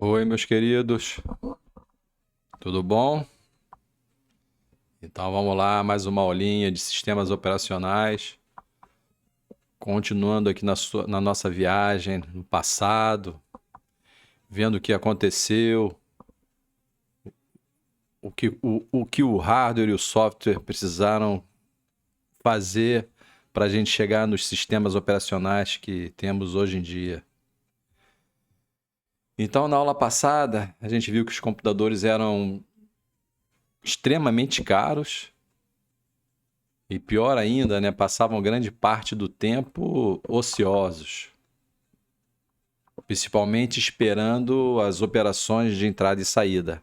Oi, meus queridos, tudo bom? Então vamos lá, mais uma aulinha de sistemas operacionais, continuando aqui na nossa viagem no passado, vendo o que aconteceu, o que o hardware e o software precisaram fazer para a gente chegar nos sistemas operacionais que temos hoje em dia. Então, na aula passada, a gente viu que os computadores eram extremamente caros. E pior ainda, né? Passavam grande parte do tempo ociosos, principalmente esperando as operações de entrada e saída.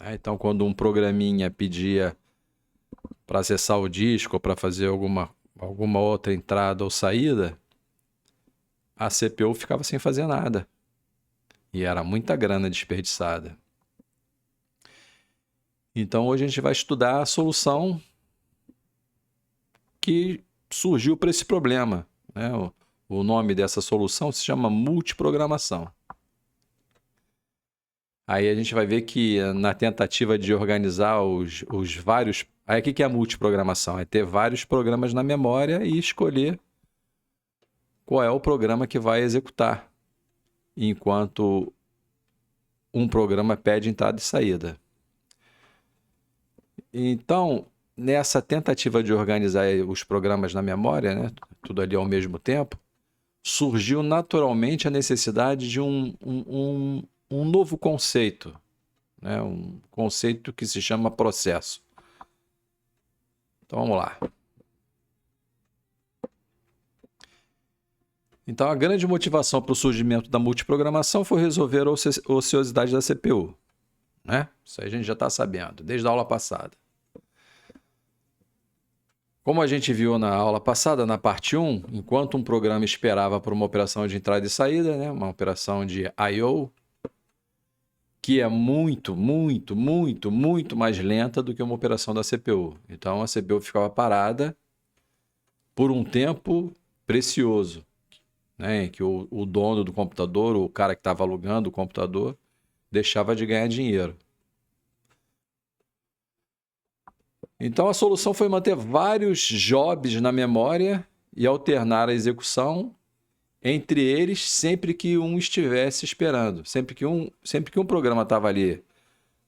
Então, quando um programinha pedia para acessar o disco ou para fazer alguma outra entrada ou saída, a CPU ficava sem fazer nada. E era muita grana desperdiçada. Então, hoje a gente vai estudar a solução que surgiu para esse problema, né? O nome dessa solução se chama multiprogramação. Aí a gente vai ver que na tentativa de organizar os vários... Aí o que é a multiprogramação? É ter vários programas na memória e escolher qual é o programa que vai executar, enquanto um programa pede entrada e saída. Então, nessa tentativa de organizar os programas na memória, né, tudo ali ao mesmo tempo, surgiu naturalmente a necessidade de um novo conceito, né, um conceito que se chama processo. Então vamos lá. Então a grande motivação para o surgimento da multiprogramação foi resolver a ociosidade da CPU, né? Isso aí a gente já está sabendo, desde a aula passada. Como a gente viu na aula passada, na parte 1, enquanto um programa esperava por uma operação de entrada e saída, né, uma operação de I/O, que é muito mais lenta do que uma operação da CPU. Então a CPU ficava parada por um tempo precioso, né, em que o dono do computador, o cara que estava alugando o computador, deixava de ganhar dinheiro. Então a solução foi manter vários jobs na memória e alternar a execução entre eles sempre que um estivesse esperando. Sempre que um programa estava ali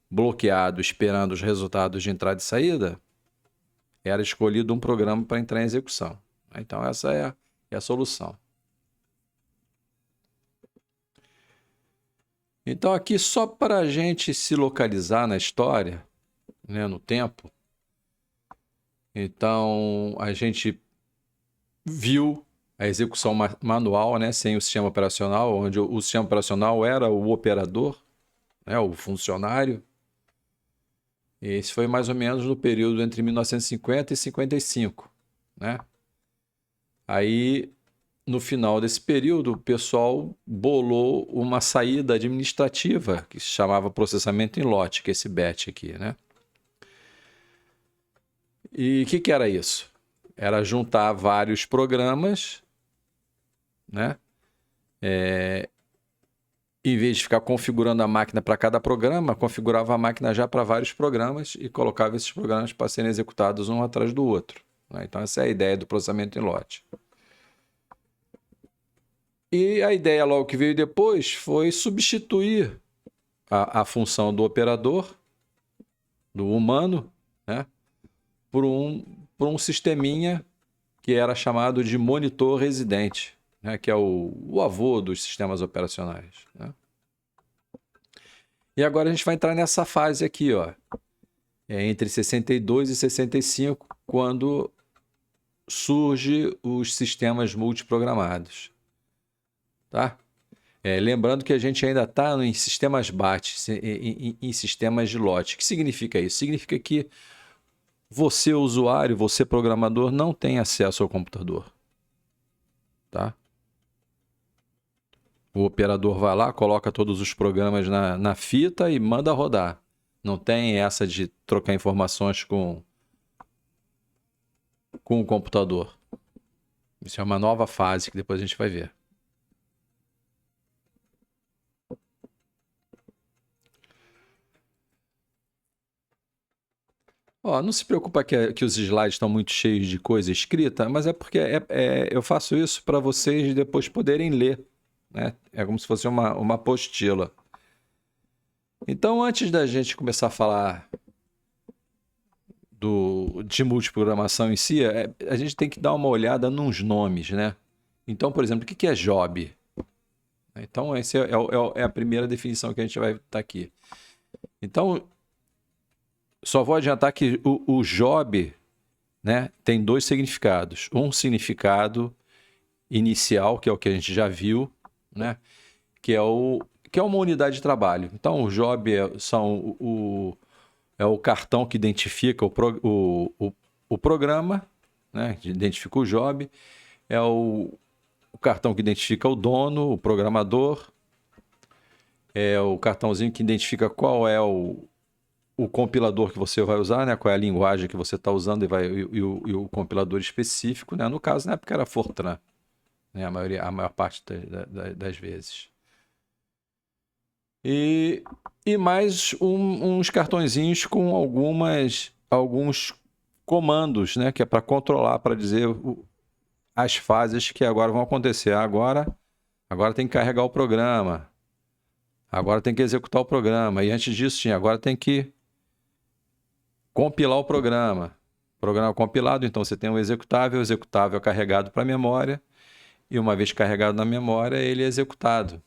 bloqueado, esperando os resultados de entrada e saída, era escolhido um programa para entrar em execução. Então essa é a solução. Então aqui só para a gente se localizar na história, né, no tempo, então a gente viu a execução manual, né, sem o sistema operacional, onde o sistema operacional era o operador, né, o funcionário. Esse foi mais ou menos no período entre 1950 e 55, né? Aí, no final desse período, o pessoal bolou uma saída administrativa que se chamava processamento em lote, que é esse batch aqui, né? E o que era isso? Era juntar vários programas, né? Em vez de ficar configurando a máquina para cada programa, configurava a máquina já para vários programas e colocava esses programas para serem executados um atrás do outro, né? Então essa é a ideia do processamento em lote. E a ideia logo que veio depois foi substituir a função do operador, do humano, né, por um sisteminha que era chamado de monitor residente, né, que é o avô dos sistemas operacionais, né? E agora a gente vai entrar nessa fase aqui, ó, entre 62 e 65, quando surge os sistemas multiprogramados, tá? Lembrando que a gente ainda está em sistemas batch, em sistemas de lote. O que significa isso? Significa que você, usuário, você, programador, não tem acesso ao computador, tá? O operador vai lá, coloca todos os programas na fita e manda rodar. Não tem essa de trocar informações com o computador. Isso é uma nova fase que depois a gente vai ver. Ó, não se preocupa que os slides estão muito cheios de coisa escrita, mas é porque eu faço isso para vocês depois poderem ler, né? É como se fosse uma apostila. Então, antes da gente começar a falar de multiprogramação em si, a gente tem que dar uma olhada nos nomes, né? Então, por exemplo, o que é job? Então, essa é a primeira definição que a gente vai estar aqui. Então, só vou adiantar que o job, né, tem dois significados. Um significado inicial, que é o que a gente já viu, né, que é uma unidade de trabalho. Então, o job é o cartão que identifica o programa, né, identifica o job, é o cartão que identifica o dono, o programador, é o cartãozinho que identifica qual é o compilador que você vai usar, né? Qual é a linguagem que você está usando e o compilador específico, né? No caso, na época era Fortran, né? A maior parte das vezes. E mais uns cartõezinhos com alguns comandos, né? Que é para controlar, para dizer as fases que agora vão acontecer. Agora tem que carregar o programa. Agora tem que executar o programa. E antes disso agora tem que compilar o programa. Programa compilado, então você tem o executável é carregado para a memória, e uma vez carregado na memória, ele é executado.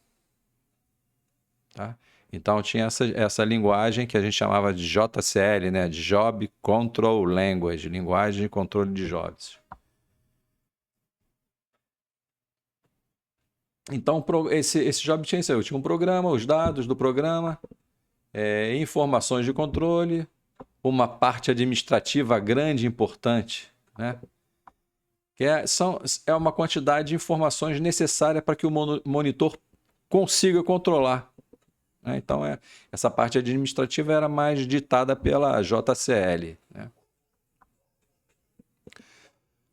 Tá? Então tinha essa linguagem que a gente chamava de JCL, né? De Job Control Language, linguagem de controle de jobs. Então esse job tinha isso. Tinha um programa, os dados do programa, informações de controle, uma parte administrativa grande e importante, né? Que é uma quantidade de informações necessária para que o monitor consiga controlar, né? Então, essa parte administrativa era mais ditada pela JCL, né?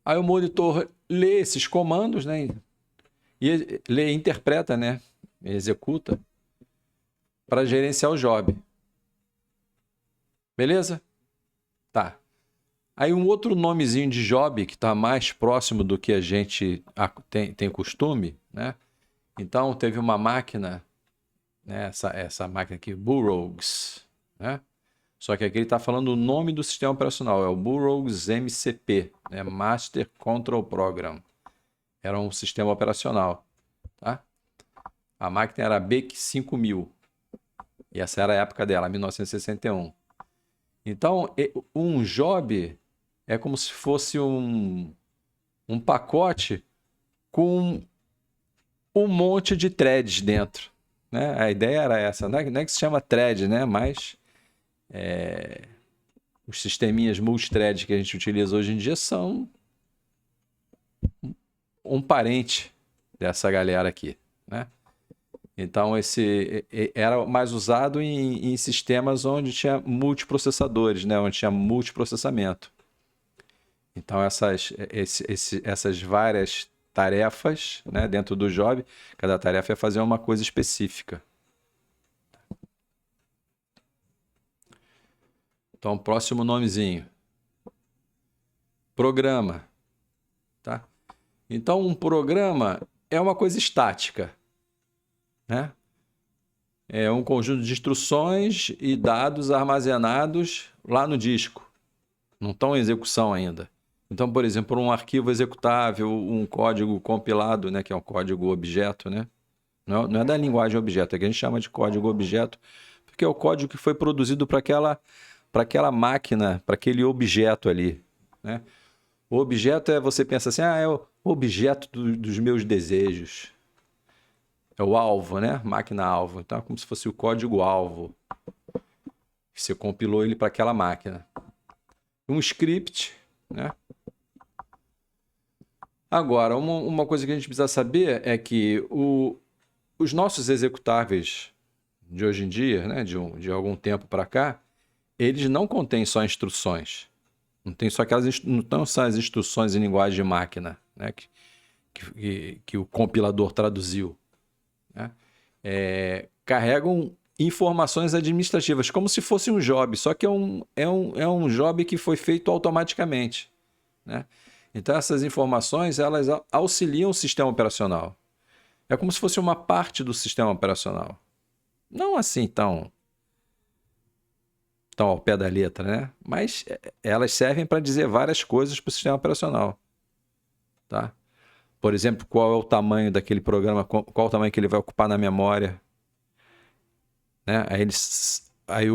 Aí o monitor lê esses comandos, né? E lê, interpreta, né? Executa para gerenciar o job. Beleza? Tá. Aí um outro nomezinho de job que está mais próximo do que a gente tem costume, né? Então teve uma máquina, né? Essa máquina aqui, Burroughs, né? Só que aqui ele está falando o nome do sistema operacional, é o Burroughs MCP, né? Master Control Program. Era um sistema operacional, tá? A máquina era a BEC 5000 e essa era a época dela, 1961. Então, um job é como se fosse um pacote com um monte de threads dentro, né? A ideia era essa. Não é que se chama thread, né? Mas os sisteminhas multithread que a gente utiliza hoje em dia são um parente dessa galera aqui, né? Então, esse era mais usado em sistemas onde tinha multiprocessadores, né? Onde tinha multiprocessamento. Então, essas várias tarefas, né, dentro do job, cada tarefa é fazer uma coisa específica. Então, próximo nomezinho. Programa. Tá? Então, um programa é uma coisa estática, né? É um conjunto de instruções e dados armazenados lá no disco. Não estão em execução ainda. Então, por exemplo, um arquivo executável, um código compilado, né, que é um código objeto, né? Não é da linguagem objeto, é que a gente chama de código objeto, porque é o código que foi produzido para aquela máquina, para aquele objeto ali, né? O objeto você pensa assim, é o objeto dos meus desejos. É o alvo, né? Máquina-alvo. Então é como se fosse o código-alvo. Você compilou ele para aquela máquina. Um script, né? Agora, uma coisa que a gente precisa saber é que os nossos executáveis de hoje em dia, né, de algum tempo para cá, eles não contêm só instruções. Não estão só as instruções em linguagem de máquina, né, que o compilador traduziu, né? Carregam informações administrativas, como se fosse um job, só que é um job que foi feito automaticamente, né? Então, essas informações, elas auxiliam o sistema operacional. É como se fosse uma parte do sistema operacional. Não assim tão ao pé da letra, né? Mas elas servem para dizer várias coisas para o sistema operacional, tá? Por exemplo, qual é o tamanho daquele programa, qual o tamanho que ele vai ocupar na memória, né? Aí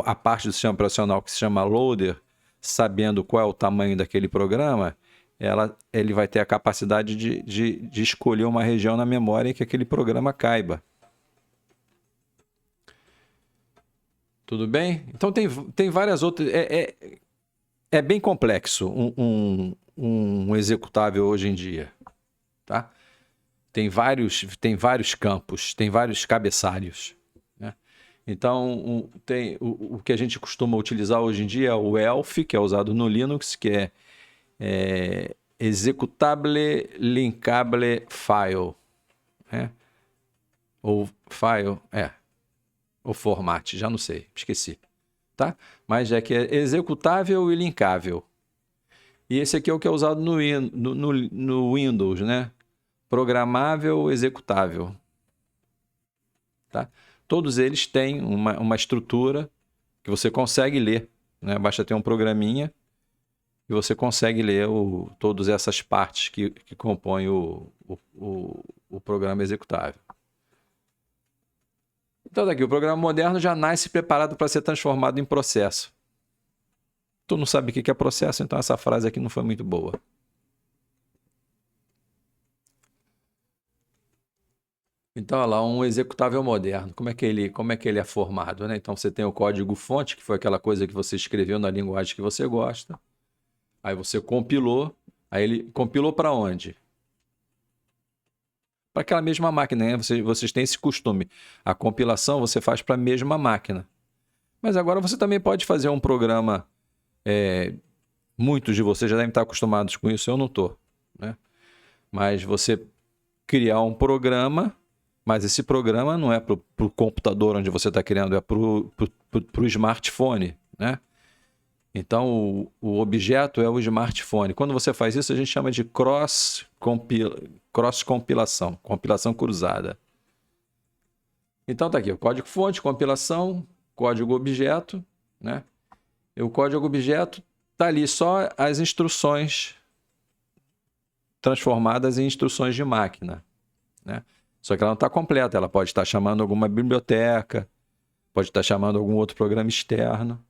a parte do sistema operacional que se chama loader, sabendo qual é o tamanho daquele programa, ele vai ter a capacidade de escolher uma região na memória em que aquele programa caiba. Tudo bem? Então tem várias outras. É bem complexo um executável hoje em dia, tá? Tem vários campos, tem vários cabeçalhos, né? Então, o que a gente costuma utilizar hoje em dia é o ELF, que é usado no Linux, que é Executable Linkable File, né? Ou File, ou Format, já não sei, esqueci, tá? Mas é que é executável e linkável. E esse aqui é o que é usado no Windows, né? Programável, executável, tá? Todos eles têm uma estrutura que você consegue ler, né? Basta ter um programinha e você consegue ler todas essas partes que compõem o programa executável. Então, daqui, o programa moderno já nasce preparado para ser transformado em processo. Tu não sabe o que é processo, então essa frase aqui não foi muito boa. Então, olha lá, um executável moderno. Como é que ele é formado, né? Então, você tem o código-fonte, que foi aquela coisa que você escreveu na linguagem que você gosta. Aí você compilou. Aí ele compilou para onde? Para aquela mesma máquina, né? Vocês têm esse costume. A compilação você faz para a mesma máquina. Mas agora você também pode fazer um programa. Muitos de vocês já devem estar acostumados com isso, eu não estou, né? Mas você criar um programa, mas esse programa não é para o computador onde você está criando, é para o smartphone, né? Então, o objeto é o smartphone. Quando você faz isso, a gente chama de cross-compilação, compilação cruzada. Então, tá aqui, o código-fonte, compilação, código-objeto, né? E o código-objeto tá ali só as instruções transformadas em instruções de máquina, né? Só que ela não está completa, ela pode estar chamando alguma biblioteca, pode estar chamando algum outro programa externo.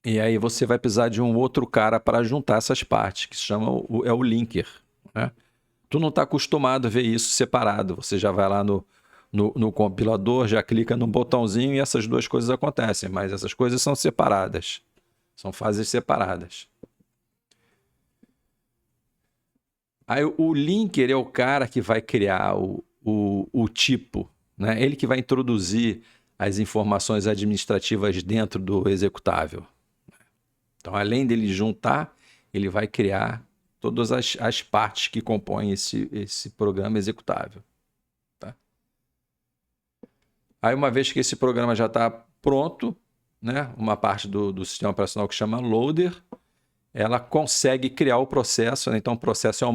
E aí você vai precisar de um outro cara para juntar essas partes, que se chama o linker, né? Tu não está acostumado a ver isso separado. Você já vai lá no compilador, já clica no botãozinho e essas duas coisas acontecem, mas essas coisas são separadas. São fases separadas. Aí o linker é o cara que vai criar o tipo, né? Ele que vai introduzir as informações administrativas dentro do executável. Então, além dele juntar, ele vai criar todas as partes que compõem esse programa executável, tá? Aí, uma vez que esse programa já está pronto, né, uma parte do sistema operacional que chama loader, ela consegue criar o processo, né? Então, o processo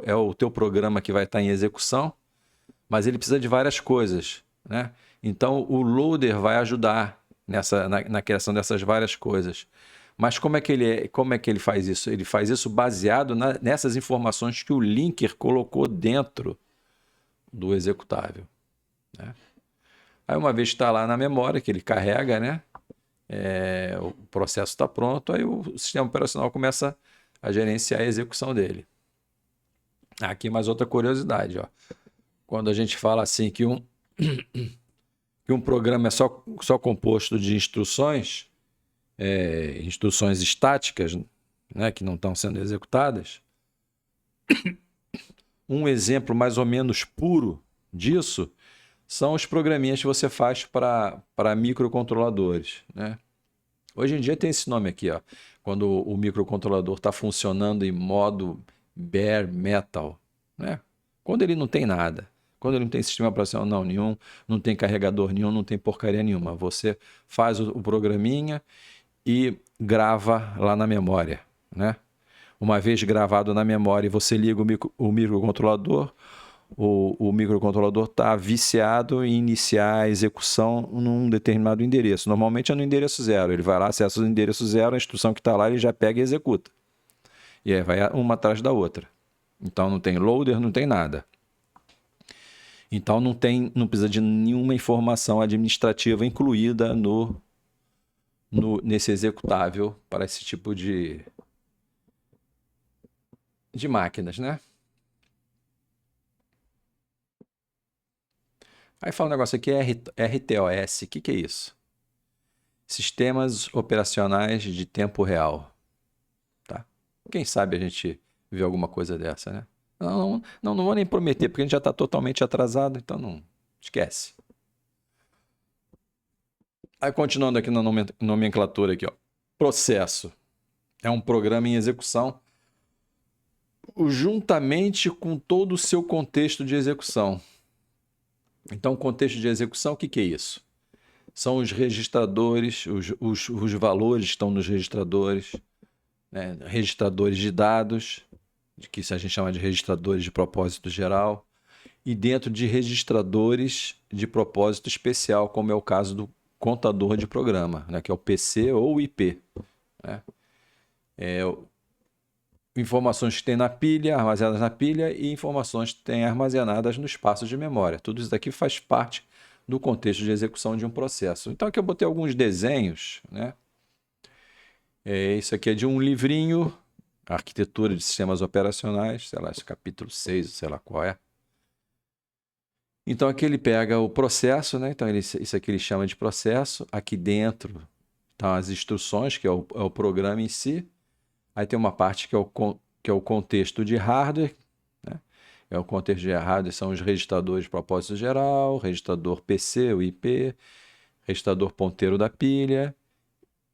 é o teu programa que vai estar em execução, mas ele precisa de várias coisas, né? Então, o loader vai ajudar na criação dessas várias coisas. Mas como é que ele faz isso? Ele faz isso baseado nessas informações que o linker colocou dentro do executável, né? Aí, uma vez que está lá na memória, que ele carrega, né? O processo está pronto, aí o sistema operacional começa a gerenciar a execução dele. Aqui mais outra curiosidade, ó. Quando a gente fala assim que um programa é só composto de instruções, instruções estáticas, né, que não estão sendo executadas, um exemplo mais ou menos puro disso são os programinhas que você faz para microcontroladores, né? Hoje em dia tem esse nome aqui, ó, quando o microcontrolador está funcionando em modo bare metal, né? Quando ele não tem nada. Quando ele não tem sistema operacional nenhum, não tem carregador nenhum, não tem porcaria nenhuma. Você faz o programinha e grava lá na memória, né? Uma vez gravado na memória, você liga o microcontrolador, o microcontrolador está viciado em iniciar a execução num determinado endereço. Normalmente é no endereço 0. Ele vai lá, acessa o endereço 0, a instrução que está lá, ele já pega e executa. E aí vai uma atrás da outra. Então não tem loader, não tem nada. Então não precisa de nenhuma informação administrativa incluída nesse executável para esse tipo de máquinas, né? Aí fala um negócio aqui, RTOS. O que é isso? Sistemas Operacionais de Tempo Real. Tá? Quem sabe a gente vê alguma coisa dessa, né? Não vou nem prometer, porque a gente já está totalmente atrasado, então não esquece. Aí continuando aqui na nomenclatura aqui, ó. Processo. É um programa em execução juntamente com todo o seu contexto de execução. Então, o contexto de execução, o que é isso? São os registradores, os valores estão nos registradores, né? Registradores de dados, que a gente chama de registradores de propósito geral, e dentro de registradores de propósito especial, como é o caso do contador de programa, né? Que é o PC ou o IP. Né? Informações que tem na pilha, armazenadas na pilha, e informações que tem armazenadas no espaço de memória. Tudo isso daqui faz parte do contexto de execução de um processo. Então aqui eu botei alguns desenhos, né? Isso aqui é de um livrinho, Arquitetura de Sistemas Operacionais, sei lá, esse capítulo 6, sei lá qual é. Então aqui ele pega o processo, né? Então isso aqui ele chama de processo. Aqui dentro estão as instruções, que é o programa em si. Aí tem uma parte que é o contexto de hardware, né? O contexto de hardware são os registradores de propósito geral, registrador PC, o IP, registrador ponteiro da pilha,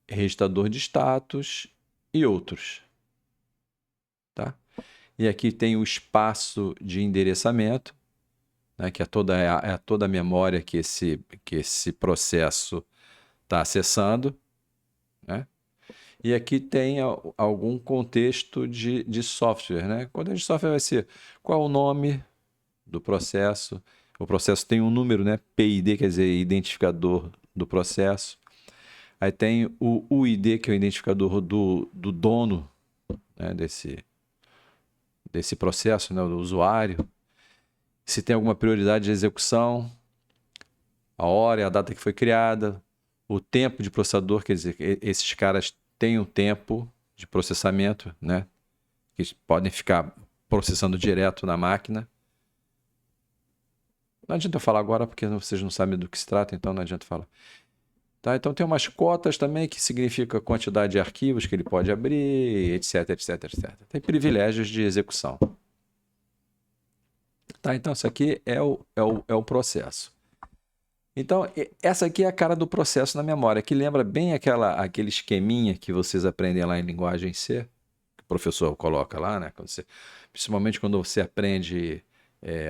registrador de status e outros. Tá? E aqui tem o espaço de endereçamento, né? Que é toda a memória que esse processo está acessando, né? E aqui tem algum contexto de software, né? Contexto de software vai ser qual é o nome do processo. O processo tem um número, né? PID, quer dizer, identificador do processo. Aí tem o UID, que é o identificador do dono, né? desse processo, né? Do usuário. Se tem alguma prioridade de execução, a hora e a data que foi criada, o tempo de processador, quer dizer, esses caras têm um tempo de processamento, né? Que podem ficar processando direto na máquina. Não adianta eu falar agora porque vocês não sabem do que se trata, então não adianta falar. Tá? Então tem umas cotas também, que significa a quantidade de arquivos que ele pode abrir, etc, etc, etc. Tem privilégios de execução. Tá? Então isso aqui é o processo. Então, essa aqui é a cara do processo na memória, que lembra bem aquele esqueminha que vocês aprendem lá em linguagem C, que o professor coloca lá, né? Principalmente quando você aprende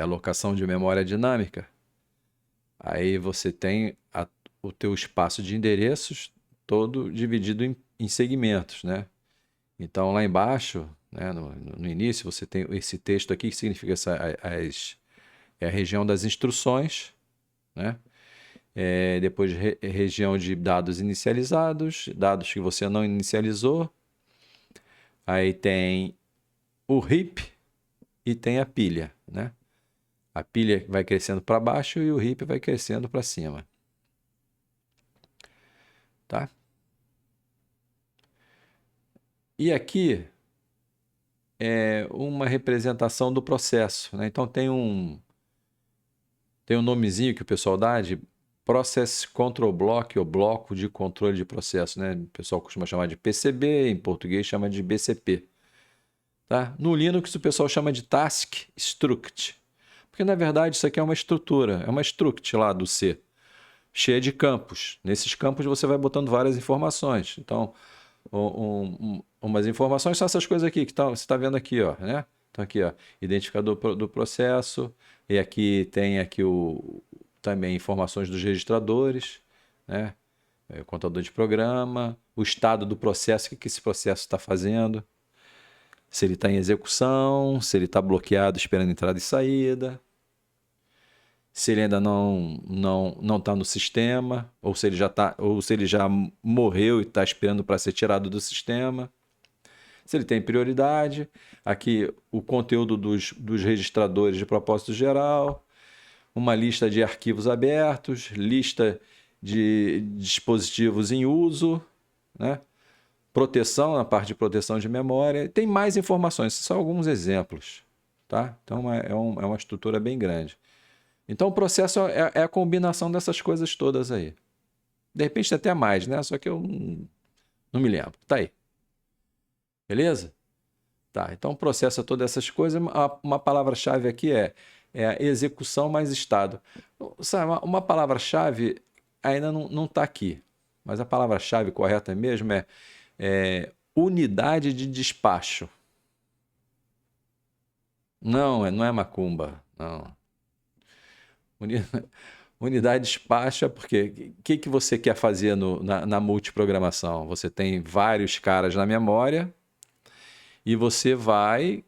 alocação de memória dinâmica, aí você tem o teu espaço de endereços todo dividido em segmentos, né? Então, lá embaixo, né, no início, você tem esse texto aqui, que significa é a região das instruções, né? Depois região de dados inicializados, dados que você não inicializou. Aí tem o heap e tem a pilha, né? A pilha vai crescendo para baixo e o heap vai crescendo para cima. Tá? E aqui é uma representação do processo, né? Então tem um nomezinho que o pessoal dá de Process Control Block, ou bloco de controle de processo, né? O pessoal costuma chamar de PCB, em português chama de BCP. Tá? No Linux o pessoal chama de Task Struct, porque na verdade isso aqui é uma estrutura, é uma struct lá do C, cheia de campos. Nesses campos você vai botando várias informações. Então, umas informações são essas coisas aqui que você está vendo aqui, ó, né? Então aqui, ó, identificador do processo, e aqui tem aqui também informações dos registradores, né? O contador de programa, o estado do processo, o que esse processo está fazendo, se ele está em execução, se ele está bloqueado esperando entrada e saída, se ele ainda não está no sistema, ou se ele já morreu e está esperando para ser tirado do sistema. Se ele tem prioridade, aqui o conteúdo dos registradores de propósito geral, uma lista de arquivos abertos, lista de dispositivos em uso, né? Proteção, na parte de proteção de memória. Tem mais informações, são alguns exemplos. Tá? Então é uma estrutura bem grande. Então o processo é a combinação dessas coisas todas aí. De repente até mais, né? Só que eu não me lembro. Tá aí. Beleza? Tá, então o processo é todas essas coisas. Uma palavra-chave aqui é execução mais estado. Sabe, uma palavra-chave ainda não está aqui, mas a palavra-chave correta mesmo é unidade de despacho. Não é macumba, não. Unidade de despacho é porque o que você quer fazer na multiprogramação? Você tem vários caras na memória e você vai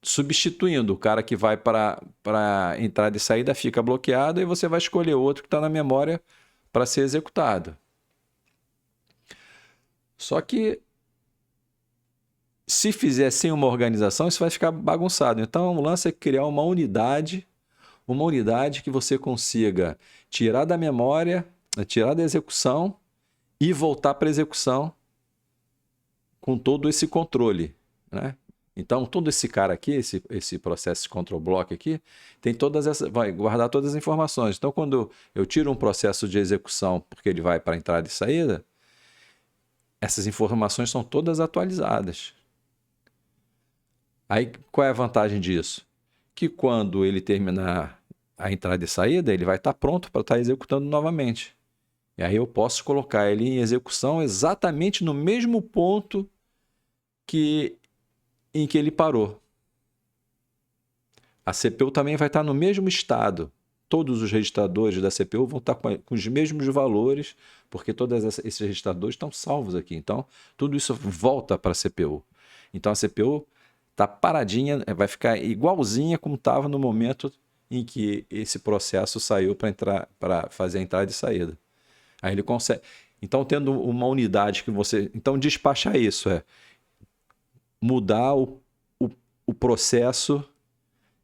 substituindo. O cara que vai para entrada e saída fica bloqueado e você vai escolher outro que está na memória para ser executado. Só que se fizer sem uma organização, isso vai ficar bagunçado. Então o lance é criar uma unidade que você consiga tirar da memória, tirar da execução e voltar para a execução com todo esse controle, né? Então, todo esse cara aqui, esse processo de control block aqui, tem vai guardar todas as informações. Então, quando eu tiro um processo de execução, porque ele vai para entrada e saída, essas informações são todas atualizadas. Aí, qual é a vantagem disso? Que quando ele terminar a entrada e saída, ele vai estar pronto para estar executando novamente. E aí eu posso colocar ele em execução exatamente no mesmo ponto em que ele parou. A CPU também vai estar no mesmo estado. Todos os registradores da CPU vão estar com os mesmos valores, porque todos esses registradores estão salvos aqui. Então, tudo isso volta para a CPU. Então, a CPU está paradinha, vai ficar igualzinha como estava no momento em que esse processo saiu para fazer a entrada e saída. Aí ele consegue. Então, tendo uma unidade que você. Então, despachar isso mudar o processo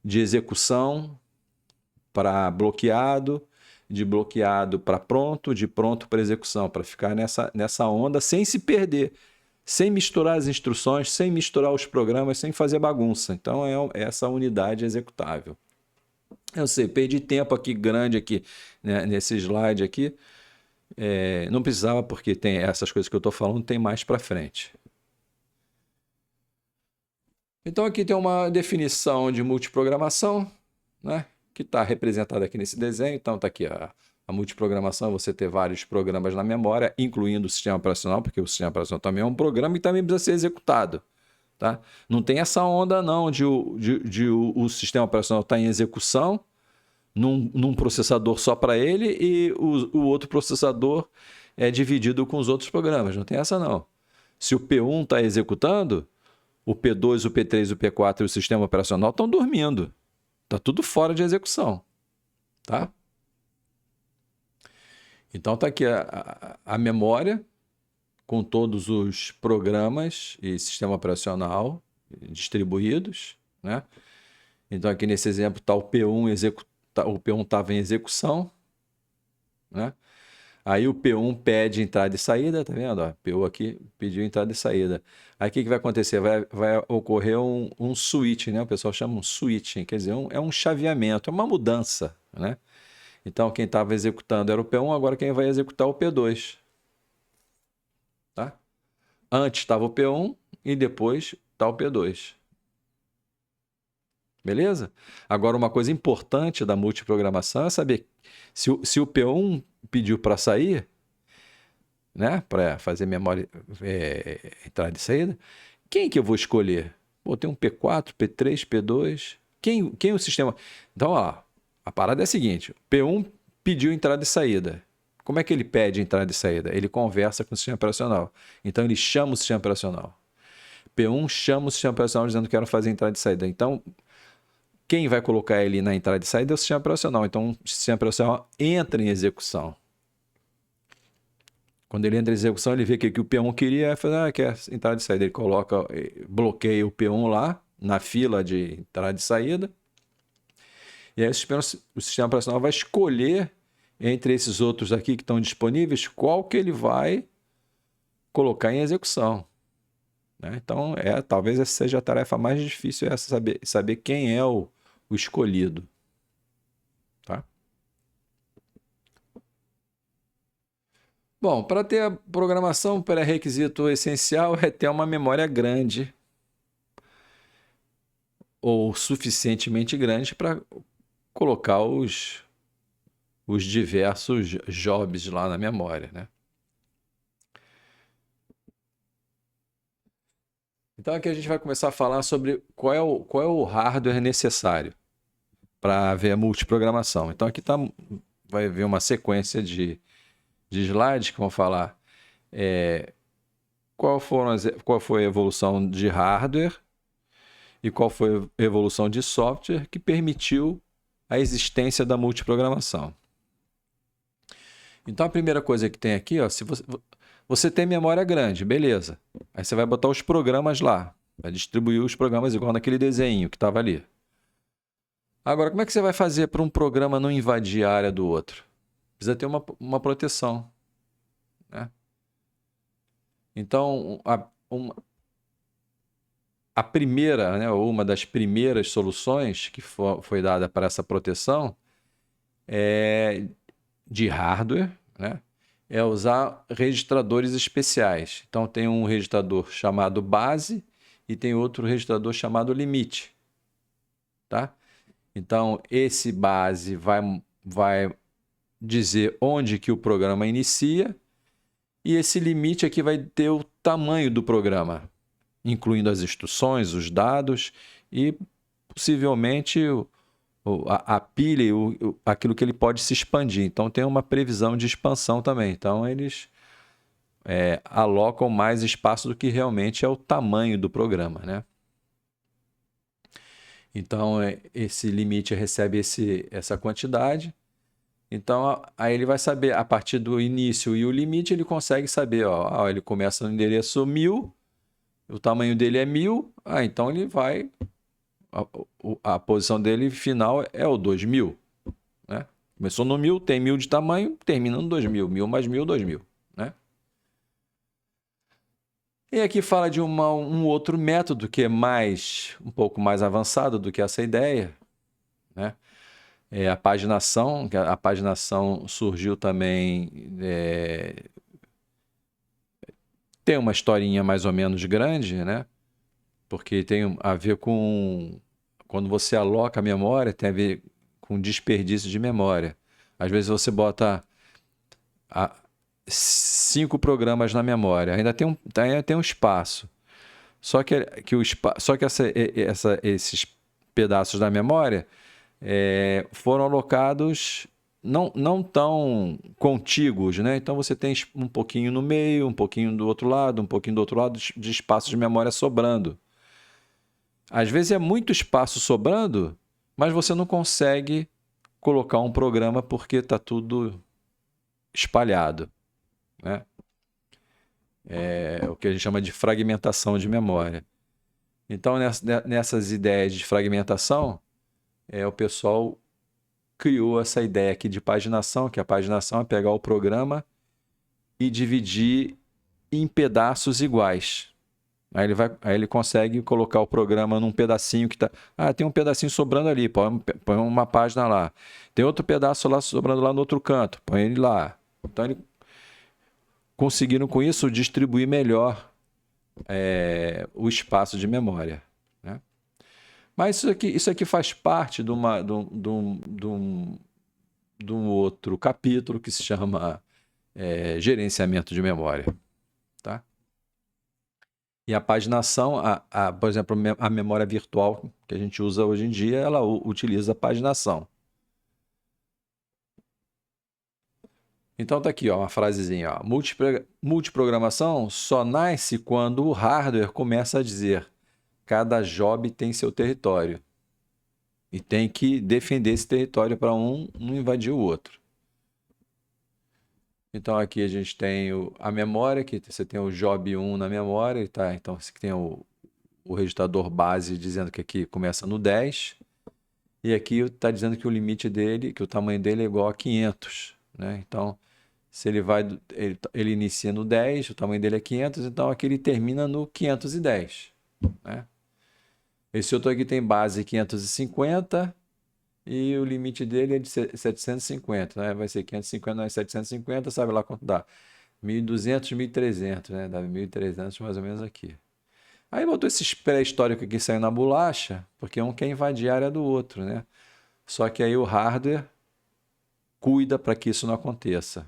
de execução para bloqueado, de bloqueado para pronto, de pronto para execução, para ficar nessa onda sem se perder, sem misturar as instruções, sem misturar os programas, sem fazer bagunça. Então é essa unidade executável. Eu sei, perdi tempo aqui grande aqui, né, nesse slide aqui. Não precisava, porque tem essas coisas que eu estou falando, tem mais para frente. Então aqui tem uma definição de multiprogramação, né, que está representada aqui nesse desenho. Então está aqui a multiprogramação, você ter vários programas na memória, incluindo o sistema operacional, porque o sistema operacional também é um programa e também precisa ser executado. Tá? Não tem essa onda não de o sistema operacional estar em execução num processador só para ele e o outro processador é dividido com os outros programas. Não tem essa não. Se o P1 está executando, o P2, o P3, o P4 e o sistema operacional estão dormindo. Está tudo fora de execução. Tá? Então está aqui a memória com todos os programas e sistema operacional distribuídos, né? Então aqui nesse exemplo está o P1 o P1 estava em execução, né? Aí o P1 pede entrada e saída, tá vendo? Ó, P1 aqui pediu entrada e saída. Aí o que vai acontecer? Vai ocorrer um switch, né? O pessoal chama um switching, quer dizer, é um chaveamento, é uma mudança, né? Então quem estava executando era o P1, agora quem vai executar é o P2. Tá? Antes estava o P1 e depois está o P2. Beleza? Agora, uma coisa importante da multiprogramação é saber se o P1 pediu para sair, né, para fazer memória entrada e saída, quem que eu vou escolher? Pô, tem um P4, P3, P2. Quem o sistema... Então, ó, a parada é a seguinte. P1 pediu entrada e saída. Como é que ele pede entrada e saída? Ele conversa com o sistema operacional. Então, ele chama o sistema operacional. P1 chama o sistema operacional dizendo que quero fazer entrada e saída. Então, quem vai colocar ele na entrada e saída é o sistema operacional. Então, o sistema operacional entra em execução. Quando ele entra em execução, ele vê que o que o P1 queria é fazer, quer entrada e saída. Ele coloca, bloqueia o P1 lá, na fila de entrada e saída. E aí o sistema operacional vai escolher entre esses outros aqui que estão disponíveis, qual que ele vai colocar em execução. Né? Então, talvez essa seja a tarefa mais difícil, essa saber quem é o escolhido. Tá? Bom, para ter a programação, o pré-requisito essencial é ter uma memória grande ou suficientemente grande para colocar os diversos jobs lá na memória, né? Então aqui a gente vai começar a falar sobre qual é o hardware necessário para haver a multiprogramação. Então aqui vai haver uma sequência de slides que vão falar qual foi a evolução de hardware e qual foi a evolução de software que permitiu a existência da multiprogramação. Então a primeira coisa que tem aqui, ó, se você tem memória grande, beleza. Aí você vai botar os programas lá, vai distribuir os programas igual naquele desenho que estava ali. Agora, como é que você vai fazer para um programa não invadir a área do outro? Precisa ter uma proteção. Né? Então, a primeira, né, ou uma das primeiras soluções que foi dada para essa proteção de hardware, né, é usar registradores especiais. Então, tem um registrador chamado base e tem outro registrador chamado limite. Tá? Então, esse base vai dizer onde que o programa inicia e esse limite aqui vai ter o tamanho do programa, incluindo as instruções, os dados e possivelmente a pilha e aquilo que ele pode se expandir. Então, tem uma previsão de expansão também. Então, eles alocam mais espaço do que realmente é o tamanho do programa, né? Então, esse limite recebe essa quantidade. Então, aí ele vai saber, a partir do início e o limite, ele consegue saber, ó, ele começa no endereço 1000, o tamanho dele é 1000, então ele vai, a posição dele final é o 2000. Né? Começou no 1000, tem 1000 de tamanho, termina no 2000, 1000 mais 1000, 2000. Né? E aqui fala de um outro método que é um pouco mais avançado do que essa ideia, né? A paginação, que a paginação surgiu também, tem uma historinha mais ou menos grande, né? Porque tem a ver com, quando você aloca a memória, tem a ver com desperdício de memória. Às vezes você bota 5 programas na memória, ainda tem um espaço. Só que esses pedaços da memória foram alocados não tão contíguos, né? Então você tem um pouquinho no meio, um pouquinho do outro lado, um pouquinho do outro lado de espaço de memória sobrando. Às vezes é muito espaço sobrando, mas você não consegue colocar um programa porque está tudo espalhado. Né? É o que a gente chama de fragmentação de memória. Então, nessas ideias de fragmentação, o pessoal criou essa ideia aqui de paginação, que a paginação é pegar o programa e dividir em pedaços iguais. Aí ele consegue colocar o programa num pedacinho que está... tem um pedacinho sobrando ali, põe uma página lá. Tem outro pedaço lá sobrando lá no outro canto, põe ele lá. Então, ele conseguiram com isso distribuir melhor o espaço de memória. Né? Mas isso aqui faz parte de um outro capítulo que se chama gerenciamento de memória. Tá? E a paginação, por exemplo, a memória virtual que a gente usa hoje em dia, ela utiliza a paginação. Então tá aqui, ó, uma frasezinha, ó. Multiprogramação só nasce quando o hardware começa a dizer: cada job tem seu território. E tem que defender esse território para um não invadir o outro. Então aqui a gente tem a memória, que você tem o job 1 na memória, tá? Então você tem o registrador base dizendo que aqui começa no 10. E aqui está dizendo que o limite dele, que o tamanho dele é igual a 500, né? Então, se ele inicia no 10, o tamanho dele é 500, então aqui ele termina no 510, né? Esse outro aqui tem base 550 e o limite dele é de 750, né? Vai ser 550 mais 750, sabe lá quanto dá? 1.200, 1.300, né? Dá 1.300 mais ou menos aqui. Aí botou esse pré-histórico aqui saindo na bolacha, porque um quer invadir a área do outro, né? Só que aí o hardware cuida para que isso não aconteça,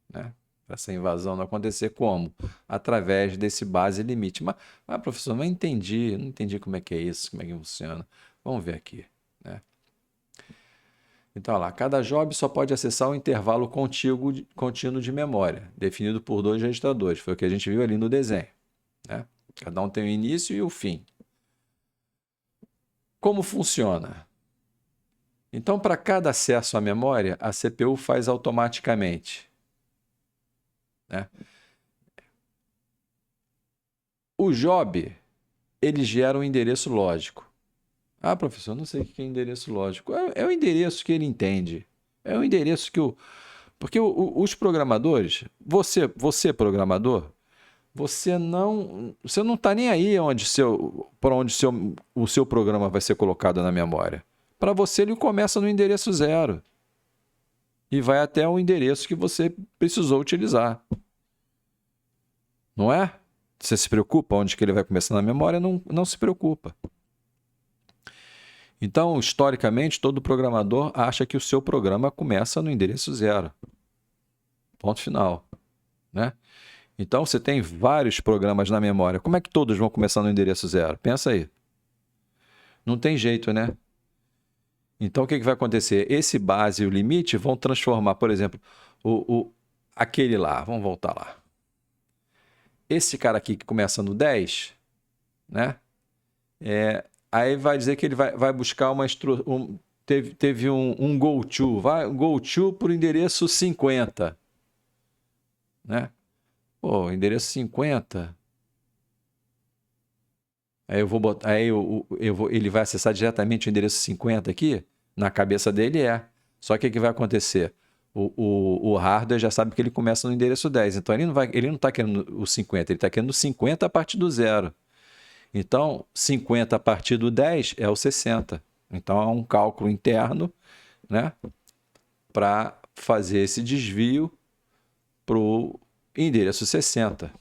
né? Para essa invasão não acontecer como? Através desse base limite. Mas professor, não entendi como é que é isso, como é que funciona. Vamos ver aqui, né? Então, olha lá, cada job só pode acessar um intervalo contínuo de memória, definido por 2 registradores. Foi o que a gente viu ali no desenho, né? Cada um tem o início e o fim. Como funciona? Então, para cada acesso à memória, a CPU faz automaticamente, né? O job, ele gera um endereço lógico. Ah, professor, não sei o que é endereço lógico. É o endereço que ele entende. É o endereço que o... Porque os programadores, você programador, você não está nem aí para onde o seu programa vai ser colocado na memória. Para você, ele começa no endereço 0 e vai até o endereço que você precisou utilizar. Não é? Você se preocupa onde que ele vai começar na memória? Não se preocupa. Então, historicamente, todo programador acha que o seu programa começa no endereço 0. Ponto final, né? Então, você tem vários programas na memória. Como é que todos vão começar no endereço 0? Pensa aí. Não tem jeito, né? Então, o que vai acontecer? Esse base e o limite vão transformar, por exemplo, aquele lá. Vamos voltar lá. Esse cara aqui que começa no 10, né? Aí vai dizer que ele vai buscar uma instrução. Teve um go-to. Vai go-to por endereço 50. Né? Pô, endereço 50. Aí eu vou botar. Aí ele vai acessar diretamente o endereço 50 aqui? Na cabeça dele é. Só que o que vai acontecer? O hardware já sabe que ele começa no endereço 10. Então ele não está querendo o 50, ele está querendo o 50 a partir do 0. Então, 50 a partir do 10 é o 60. Então, é um cálculo interno, né, para fazer esse desvio para o endereço 60.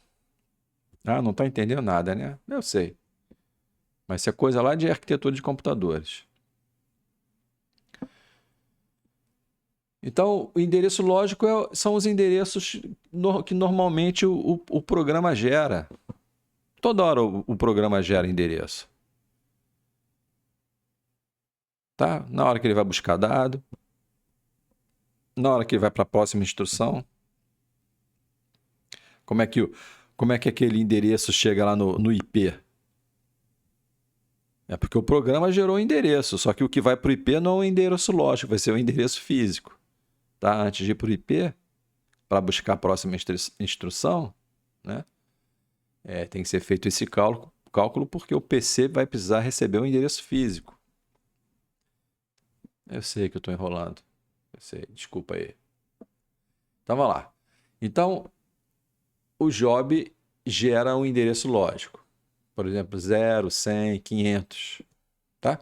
Ah, não está entendendo nada, né? Eu sei. Mas isso é coisa lá de arquitetura de computadores. Então, o endereço lógico são os endereços que normalmente o programa gera. Toda hora o programa gera endereço. Tá? Na hora que ele vai buscar dado, na hora que ele vai para a próxima instrução. Como é que aquele endereço chega lá no IP? É porque o programa gerou o endereço, só que o que vai para o IP não é o endereço lógico, vai ser o endereço físico. Tá? Antes de ir para o IP, para buscar a próxima instrução, né? Tem que ser feito esse cálculo porque o PC vai precisar receber o endereço físico. Eu sei que eu estou enrolando. Eu sei, desculpa aí. Então, vamos lá. Então, o job gera um endereço lógico. Por exemplo, 0, 100, 500. Tá?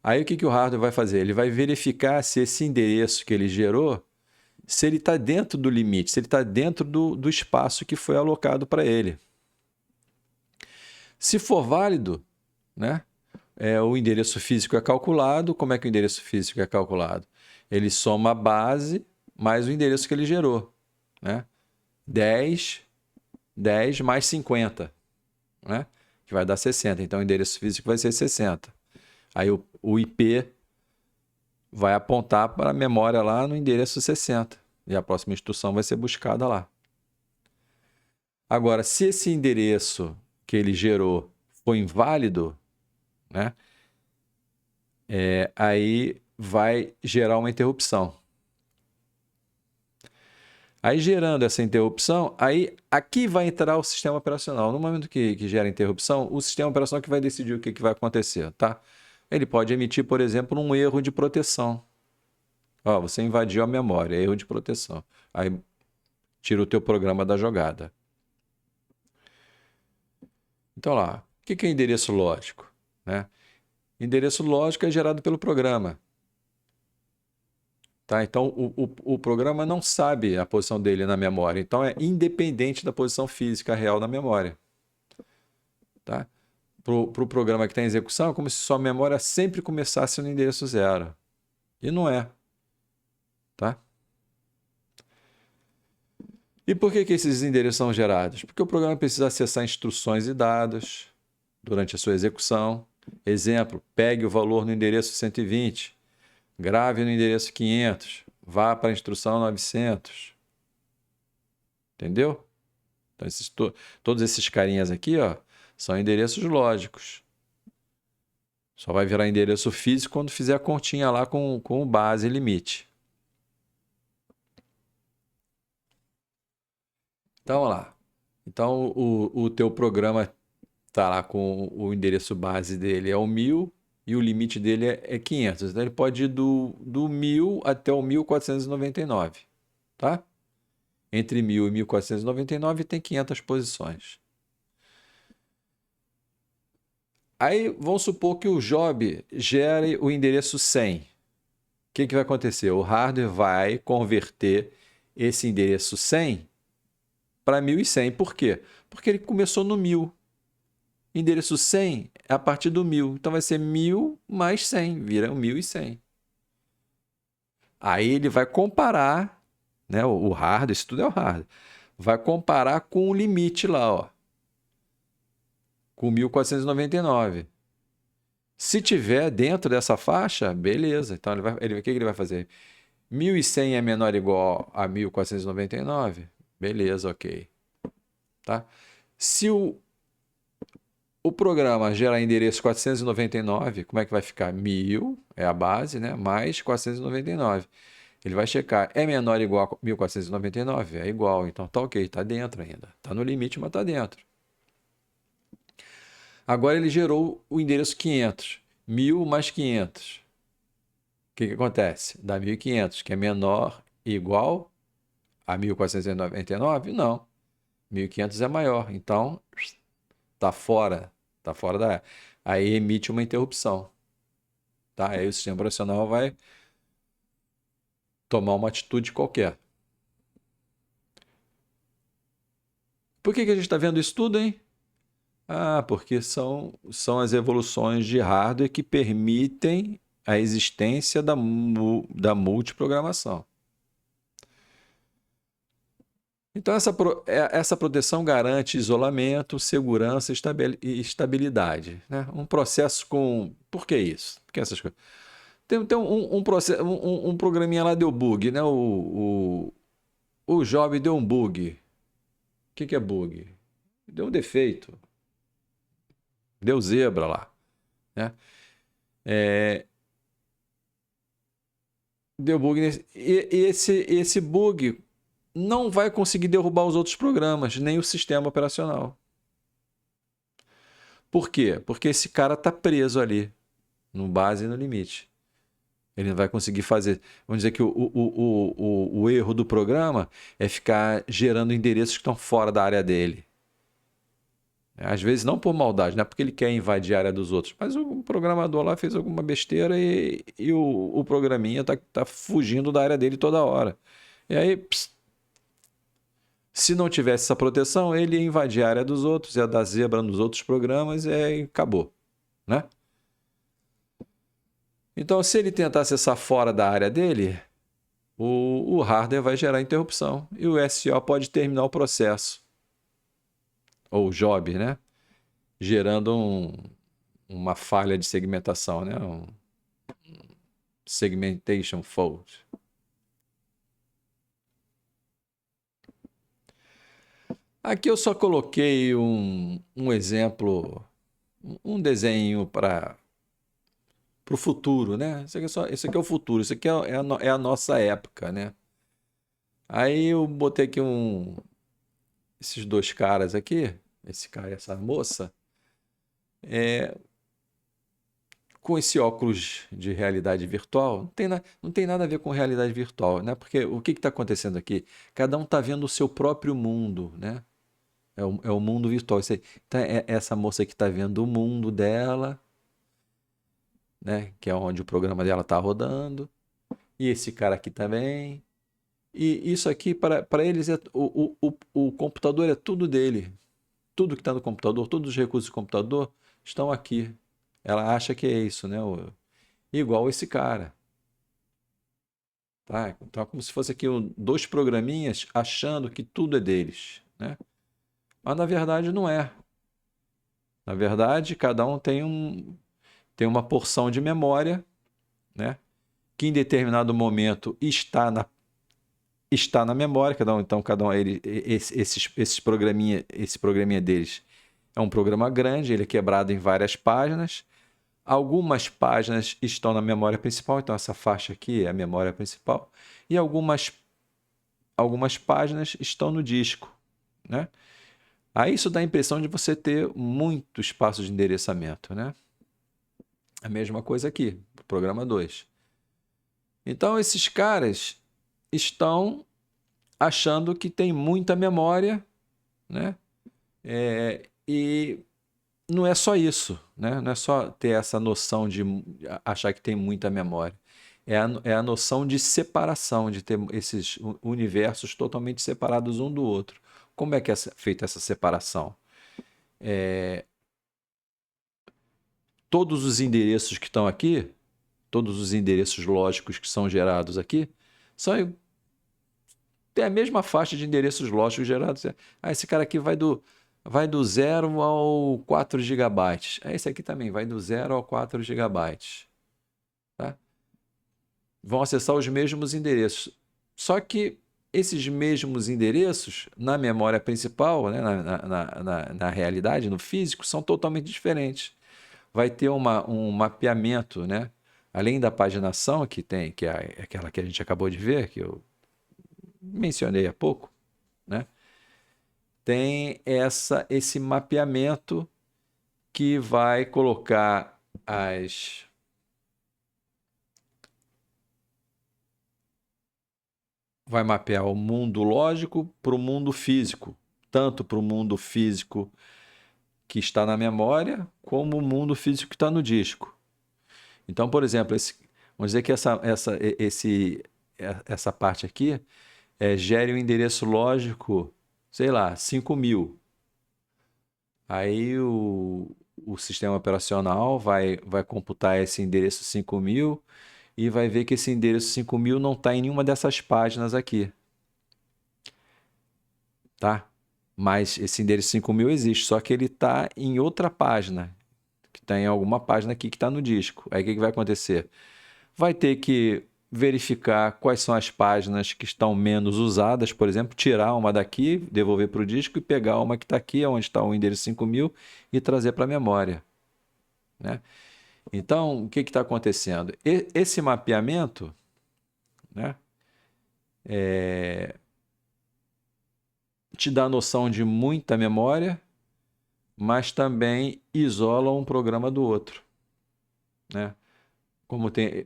Aí o que o hardware vai fazer? Ele vai verificar se esse endereço que ele gerou, se ele está dentro do limite, se ele está dentro do espaço que foi alocado para ele. Se for válido, né, o endereço físico é calculado. Como é que o endereço físico é calculado? Ele soma a base mais o endereço que ele gerou. Né? 10 mais 50. né? Que vai dar 60. Então, o endereço físico vai ser 60. Aí, o IP vai apontar para a memória lá no endereço 60. E a próxima instrução vai ser buscada lá. Agora, se esse endereço que ele gerou for inválido, né? Aí vai gerar uma interrupção. Aí, gerando essa interrupção, aí aqui vai entrar o sistema operacional. No momento que gera interrupção, o sistema operacional que vai decidir o que vai acontecer, tá? Ele pode emitir, por exemplo, um erro de proteção. Ó, você invadiu a memória, erro de proteção. Aí tira o teu programa da jogada. Então lá, o que é endereço lógico, né? Endereço lógico é gerado pelo programa. Tá? Então, o programa não sabe a posição dele na memória. Então, é independente da posição física real na memória. Tá? Para o programa que está em execução, é como se sua memória sempre começasse no endereço 0. E não é. Tá? E por que esses endereços são gerados? Porque o programa precisa acessar instruções e dados durante a sua execução. Exemplo, pegue o valor no endereço 120. Grave no endereço 500, vá para a instrução 900. Entendeu? Então, todos esses carinhas aqui, ó, são endereços lógicos. Só vai virar endereço físico quando fizer a continha lá com o base e limite. Então, olha lá. Então, o teu programa está lá com o endereço base dele é o 1000 e o limite dele é 500. Então, ele pode ir do 1000 até o 1499, tá? Entre 1000 e 1499 tem 500 posições. Aí, vamos supor que o job gere o endereço 100. O que vai acontecer? O hardware vai converter esse endereço 100 para 1100. Por quê? Porque ele começou no 1000. Endereço 100 é a partir do 1000. Então, vai ser 1000 mais 100. Vira 1100. Aí, ele vai comparar, né, o hardware, isso tudo é o hardware, vai comparar com o limite lá, ó, com 1499. Se tiver dentro dessa faixa, beleza. Então, o que ele vai fazer? 1100 é menor ou igual a 1499? Beleza, ok. Tá? Se o programa gerar endereço 499, como é que vai ficar? 1000 é a base, né? Mais 499. Ele vai checar, é menor ou igual a 1499? É igual, então tá ok, tá dentro ainda. Tá no limite, mas tá dentro. Agora ele gerou o endereço 500. 1000 mais 500. O que acontece? Dá 1500, que é menor e igual a 1499? Não. 1500 é maior. Então, tá fora da... Aí emite uma interrupção. Tá? Aí o sistema operacional vai tomar uma atitude qualquer. Por que a gente está vendo isso tudo, hein? Porque são as evoluções de hardware que permitem a existência da multiprogramação. Então, essa proteção garante isolamento, segurança e estabilidade. Né? Um processo com... Por que isso? Por que essas coisas? Tem um programinha lá deu bug, né? O job deu um bug. O que é bug? Deu um defeito. Deu zebra lá. Né? Deu bug nesse... E esse bug não vai conseguir derrubar os outros programas, nem o sistema operacional. Por quê? Porque esse cara está preso ali, no base e no limite. Ele não vai conseguir fazer... Vamos dizer que o erro do programa é ficar gerando endereços que estão fora da área dele. Às vezes não por maldade, não é porque ele quer invadir a área dos outros, mas o programador lá fez alguma besteira e o programinha está fugindo da área dele toda hora. E aí, se não tivesse essa proteção, ele ia invadir a área dos outros, ia dar zebra nos outros programas e acabou. Né? Então, se ele tentar acessar fora da área dele, o hardware vai gerar interrupção e o SO pode terminar o processo. Ou o job, né? gerando uma falha de segmentação, né? Segmentation fault. Aqui eu só coloquei um exemplo, um desenho para o futuro, né? Isso aqui é o futuro, isso aqui é a nossa época, né? Aí eu botei aqui esses dois caras aqui, esse cara e essa moça, com esse óculos de realidade virtual, não tem nada a ver com realidade virtual, né? Porque o que está acontecendo aqui? Cada um está vendo o seu próprio mundo, né? É o mundo virtual. Então, essa moça que está vendo o mundo dela, né? Que é onde o programa dela está rodando. E esse cara aqui também. E isso aqui, para eles, o computador é tudo dele. Tudo que está no computador, todos os recursos do computador estão aqui. Ela acha que é isso, né? Igual esse cara. Tá? Então é como se fosse aqui dois programinhas achando que tudo é deles, né? Mas na verdade não é. Na verdade, cada um tem uma porção de memória, né? Que em determinado momento está na memória. Cada um esse programinha deles é um programa grande, ele é quebrado em várias páginas. Algumas páginas estão na memória principal, então essa faixa aqui é a memória principal, e algumas páginas estão no disco, né? Aí isso dá a impressão de você ter muito espaço de endereçamento, né? A mesma coisa aqui, programa 2. Então esses caras estão achando que tem muita memória, né? E não é só isso, né? Não é só ter essa noção de achar que tem muita memória. É a noção de separação, de ter esses universos totalmente separados um do outro. Como é que é feita essa separação? Todos os endereços que estão aqui, todos os endereços lógicos que são gerados aqui, tem a mesma faixa de endereços lógicos gerados. Esse cara aqui vai do 0 ao 4 gigabytes. Esse aqui também vai do 0 ao 4 gigabytes. Tá? Vão acessar os mesmos endereços. Só que esses mesmos endereços, na memória principal, né, na realidade, no físico, são totalmente diferentes. Vai ter um mapeamento, né? Além da paginação que é aquela que a gente acabou de ver, que eu mencionei há pouco, né? Tem esse mapeamento que vai colocar vai mapear o mundo lógico para o mundo físico, tanto para o mundo físico que está na memória, como o mundo físico que está no disco. Então, por exemplo, vamos dizer que essa parte aqui gere um endereço lógico, sei lá, 5.000. Aí o sistema operacional vai computar esse endereço 5.000 e vai ver que esse endereço 5.000 não está em nenhuma dessas páginas aqui. Tá? Mas esse endereço 5.000 existe, só que ele está em outra página, que está em alguma página aqui que está no disco. Aí o que vai acontecer? Vai ter que verificar quais são as páginas que estão menos usadas, por exemplo, tirar uma daqui, devolver para o disco e pegar uma que está aqui, onde está o endereço 5.000 e trazer para a memória. Né? Então, o que está acontecendo? Esse mapeamento, né, te dá a noção de muita memória, mas também isola um programa do outro. Né?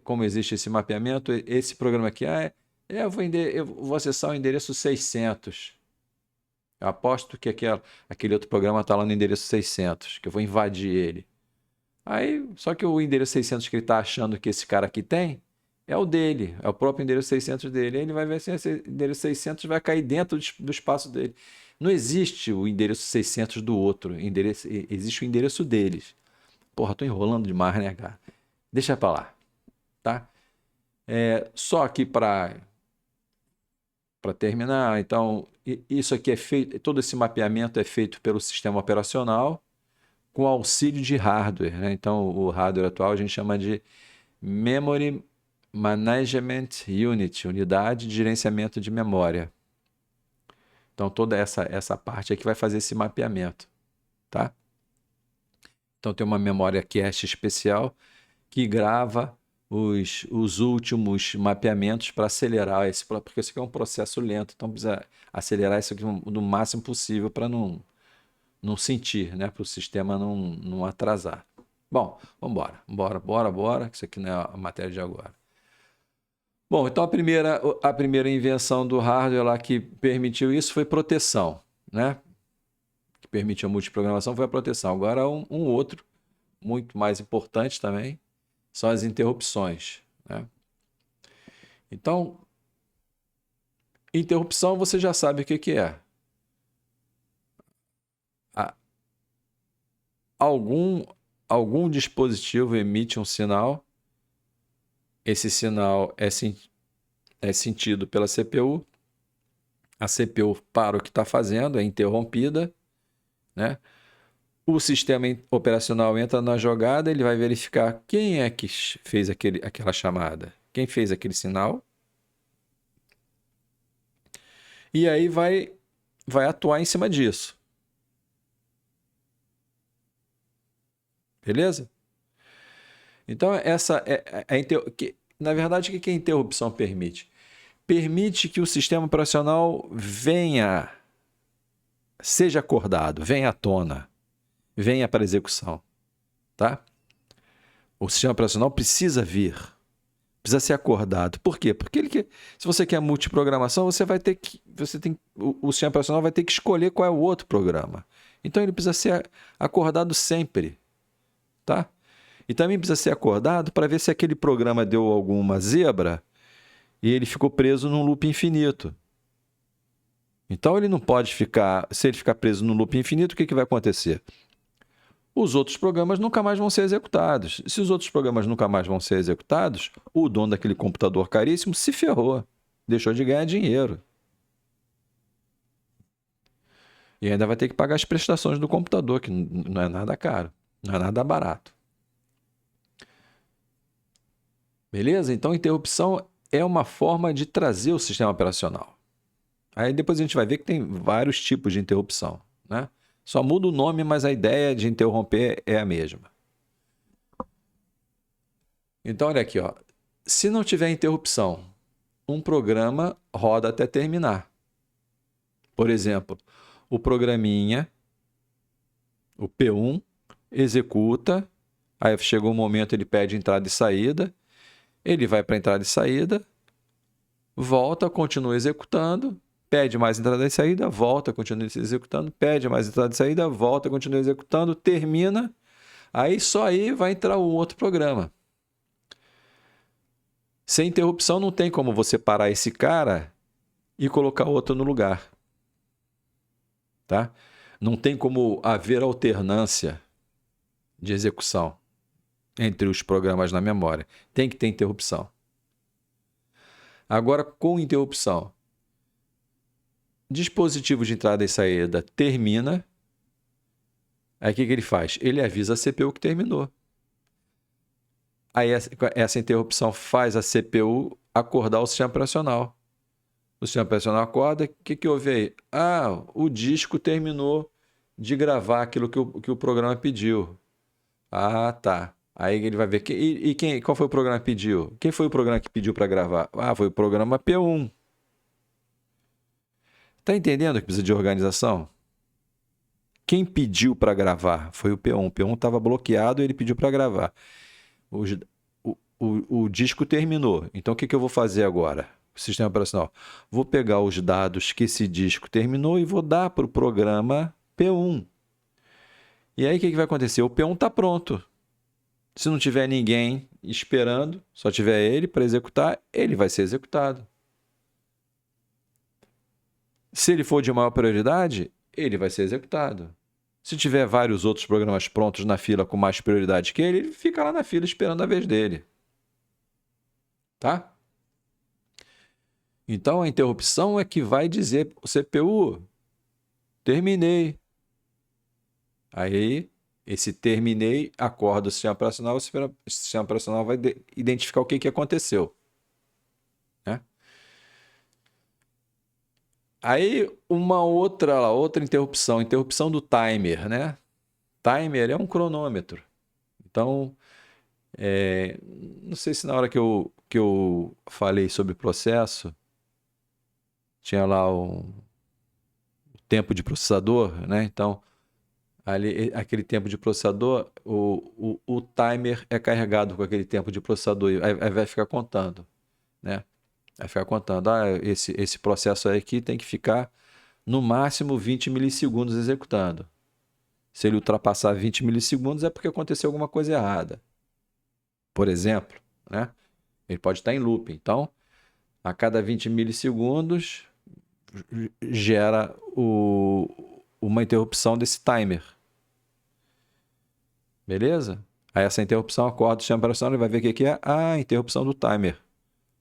Como existe esse mapeamento, esse programa aqui, eu vou acessar o endereço 600. Eu aposto que aquele outro programa está lá no endereço 600, que eu vou invadir ele. Aí, só que o endereço 600 que ele está achando que esse cara aqui tem é o dele, é o próprio endereço 600 dele. Aí ele vai ver se esse endereço 600 vai cair dentro do espaço dele. Não existe o endereço 600 do outro, existe o endereço deles. Porra, tô enrolando demais, né, cara? Deixa pra lá, tá? Só aqui para terminar, então, isso aqui é feito, todo esse mapeamento é feito pelo sistema operacional com auxílio de hardware, né? Então, o hardware atual a gente chama de Memory Management Unit, unidade de gerenciamento de memória. Então, toda essa parte aqui vai fazer esse mapeamento, tá? Então, tem uma memória cache especial que grava os últimos mapeamentos para acelerar esse, porque isso aqui é um processo lento, então precisa acelerar isso aqui no máximo possível para não sentir, né? Para o sistema não atrasar. Bom, vamos embora. Bora, que isso aqui não é a matéria de agora. Bom, então a primeira invenção do hardware lá que permitiu isso foi proteção, né? Que permitiu a multiprogramação foi a proteção. Agora um outro, muito mais importante também, são as interrupções, né? Então, interrupção você já sabe o que é. Algum dispositivo emite um sinal, esse sinal é sentido pela CPU, a CPU para o que está fazendo, é interrompida, né? O sistema operacional entra na jogada, ele vai verificar quem é que fez aquela chamada, quem fez aquele sinal, e aí vai atuar em cima disso. Beleza? Então, essa na verdade, o que a interrupção permite? Permite que o sistema operacional seja acordado, venha à tona, venha para execução, tá? O sistema operacional precisa precisa ser acordado. Por quê? Porque se você quer multiprogramação, o sistema operacional vai ter que escolher qual é o outro programa. Então ele precisa ser acordado sempre, tá? E também precisa ser acordado para ver se aquele programa deu alguma zebra e ele ficou preso num loop infinito. Então ele não pode se ele ficar preso no loop infinito, o que vai acontecer? Os outros programas nunca mais vão ser executados. Se os outros programas nunca mais vão ser executados, o dono daquele computador caríssimo se ferrou, deixou de ganhar dinheiro. E ainda vai ter que pagar as prestações do computador, que não é nada caro, não é nada barato. Beleza? Então, interrupção é uma forma de trazer o sistema operacional. Aí depois a gente vai ver que tem vários tipos de interrupção, né? Só muda o nome, mas a ideia de interromper é a mesma. Então, olha aqui, ó. Se não tiver interrupção, um programa roda até terminar. Por exemplo, o programinha, o P1, executa, aí chegou um momento, ele pede entrada e saída, ele vai para entrada e saída, volta, continua executando, pede mais entrada e saída, volta, continua executando, pede mais entrada e saída, volta, continua executando, termina, aí só aí vai entrar um outro programa. Sem interrupção não tem como você parar esse cara e colocar outro no lugar. Tá? Não tem como haver alternância de execução entre os programas na memória. Tem que ter interrupção. Agora, com interrupção, dispositivo de entrada e saída termina. Aí o que ele faz? Ele avisa a CPU que terminou. Aí essa interrupção faz a CPU acordar o sistema operacional. O sistema operacional acorda, o que houve aí? Ah, o disco terminou de gravar aquilo que o programa pediu. Ah, tá. Aí ele vai ver. Qual foi o programa que pediu? Quem foi o programa que pediu para gravar? Ah, foi o programa P1. Tá entendendo que precisa de organização? Quem pediu para gravar foi o P1. O P1 estava bloqueado e ele pediu para gravar. O disco terminou. Então, o que eu vou fazer agora? O sistema operacional. Vou pegar os dados que esse disco terminou e vou dar para o programa P1. E aí, o que vai acontecer? O P1 está pronto. Se não tiver ninguém esperando, só tiver ele para executar, ele vai ser executado. Se ele for de maior prioridade, ele vai ser executado. Se tiver vários outros programas prontos na fila com mais prioridade que ele fica lá na fila esperando a vez dele. Tá? Então, a interrupção é que vai dizer o CPU, terminei. Aí, Esse terminei, acorda o sistema operacional, o sistema operacional vai identificar o que aconteceu, né? Aí uma outra interrupção do timer, né? Timer é um cronômetro. Então, não sei se na hora que eu falei sobre processo, tinha lá o tempo de processador, né? Então, ali, aquele tempo de processador, o timer é carregado com aquele tempo de processador, aí vai ficar contando, né? Vai ficar contando, esse processo aqui tem que ficar no máximo 20 milissegundos executando. Se ele ultrapassar 20 milissegundos é porque aconteceu alguma coisa errada. Por exemplo, né? Ele pode estar em loop. Então, a cada 20 milissegundos gera uma interrupção desse timer. Beleza? Aí essa interrupção acorda o sistema operacional e vai ver o que é a interrupção do timer.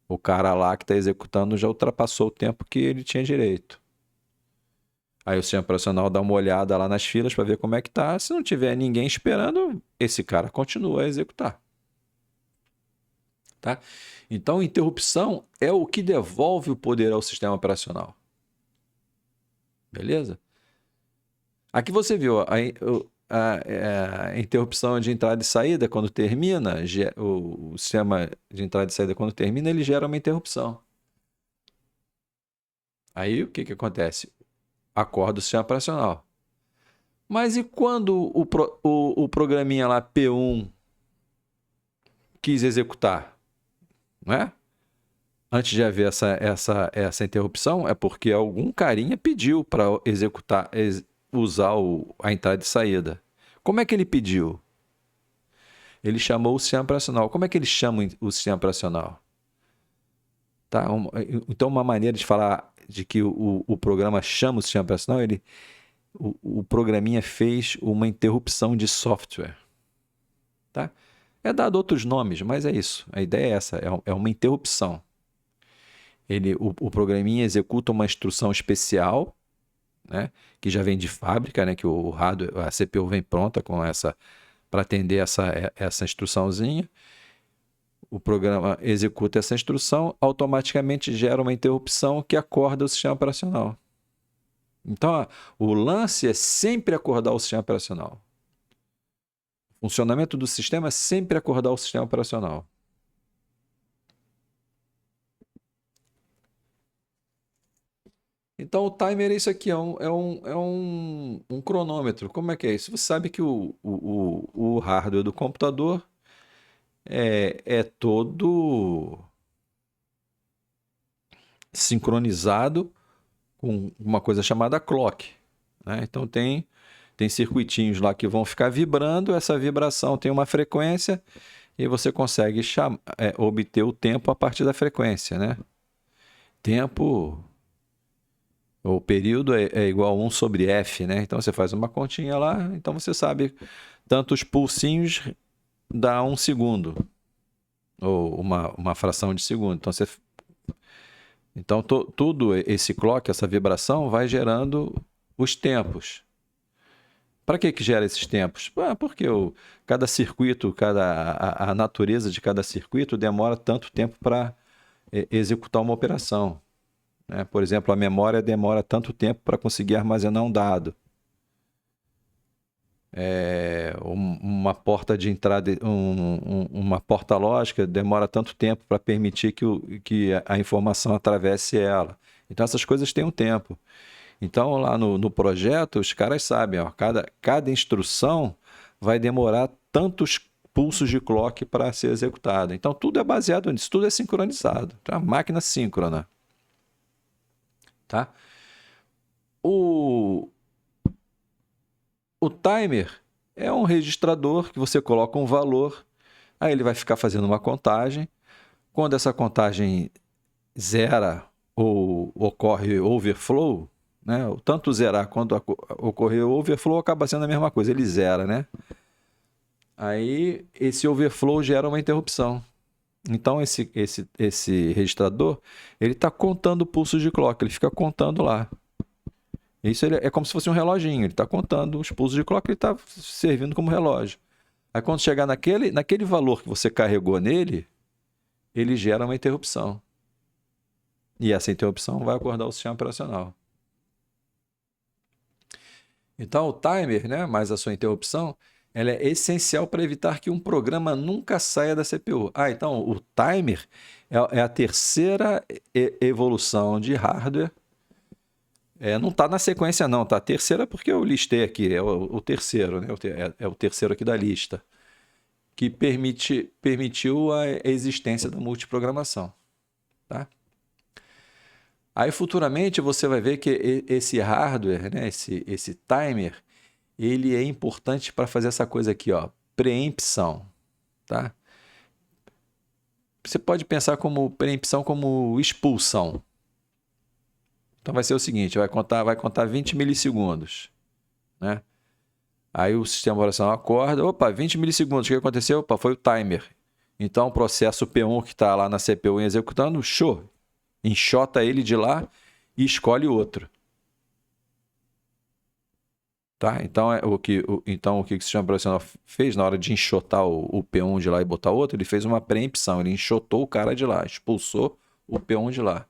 O cara lá que está executando já ultrapassou o tempo que ele tinha direito. Aí o sistema operacional dá uma olhada lá nas filas para ver como é que tá. Se não tiver ninguém esperando, esse cara continua a executar. Tá? Então, interrupção é o que devolve o poder ao sistema operacional. Beleza? Aqui você viu a interrupção de entrada e saída quando termina, o sistema de entrada e saída quando termina, ele gera uma interrupção. Aí o que acontece? Acorda o sistema operacional. Mas e quando o programinha lá P1 quis executar? Não é? Antes de haver essa interrupção, é porque algum carinha pediu para executar, usar a entrada e saída. Como é que ele pediu? Ele chamou o sistema operacional. Como é que ele chama o sistema operacional? Tá? Então, uma maneira de falar de que o programa chama o sistema operacional, o programinha fez uma interrupção de software. Tá? É dado outros nomes, mas é isso. A ideia é essa, é uma interrupção. O programinha executa uma instrução especial, né, que já vem de fábrica, né, que o hardware, a CPU vem pronta com para atender essa instruçãozinha. O programa executa essa instrução, automaticamente gera uma interrupção que acorda o sistema operacional. Então, o lance é sempre acordar o sistema operacional. O funcionamento do sistema é sempre acordar o sistema operacional. Então, o timer é isso aqui, é um cronômetro. Como é que é isso? Você sabe que o hardware do computador é todo sincronizado com uma coisa chamada clock, né? Então, tem circuitinhos lá que vão ficar vibrando, essa vibração tem uma frequência e você consegue obter o tempo a partir da frequência, né? Tempo... O período é igual a 1 sobre f, né? Então você faz uma continha lá, então você sabe tantos pulsinhos dá 1 segundo, ou uma fração de segundo. Então, tudo esse clock, essa vibração, vai gerando os tempos. Para que gera esses tempos? Porque cada circuito, a natureza de cada circuito demora tanto tempo para executar uma operação. Né? Por exemplo, a memória demora tanto tempo para conseguir armazenar um dado. Uma porta de entrada, uma porta lógica demora tanto tempo para permitir que a informação atravesse ela. Então, essas coisas têm um tempo. Então, lá no projeto, os caras sabem, ó, cada instrução vai demorar tantos pulsos de clock para ser executada. Então, tudo é baseado nisso, tudo é sincronizado. Então, a máquina síncrona. Tá? O timer é um registrador que você coloca um valor, aí ele vai ficar fazendo uma contagem. Quando essa contagem zera ou ocorre overflow, né? Tanto zerar quanto ocorrer overflow acaba sendo a mesma coisa, ele zera, né? Aí esse overflow gera uma interrupção. Então, esse registrador, ele está contando pulsos de clock, ele fica contando lá. Isso é como se fosse um reloginho. Ele está contando os pulsos de clock, ele está servindo como relógio. Aí quando chegar naquele valor que você carregou nele, ele gera uma interrupção. E essa interrupção vai acordar o sistema operacional. Então o timer, né, mais a sua interrupção, ela é essencial para evitar que um programa nunca saia da CPU. Então o timer é a terceira evolução de hardware. Não está na sequência não, tá? A terceira porque eu listei aqui, é o terceiro, né? É o terceiro aqui da lista, que permitiu a existência da multiprogramação, tá? Aí futuramente você vai ver que esse hardware, né, esse timer, ele é importante para fazer essa coisa aqui, ó, preempção, tá? Você pode pensar como preempção como expulsão. Então vai ser o seguinte, vai contar 20 milissegundos, né? Aí o sistema operacional acorda, opa, 20 milissegundos, o que aconteceu? Opa, foi o timer. Então o processo P1 que está lá na CPU executando, show, enxota ele de lá e escolhe outro. Tá? Então, o que o sistema operacional fez na hora de enxotar o P1 de lá e botar outro, ele fez uma preempção, ele enxotou o cara de lá, expulsou o P1 de lá.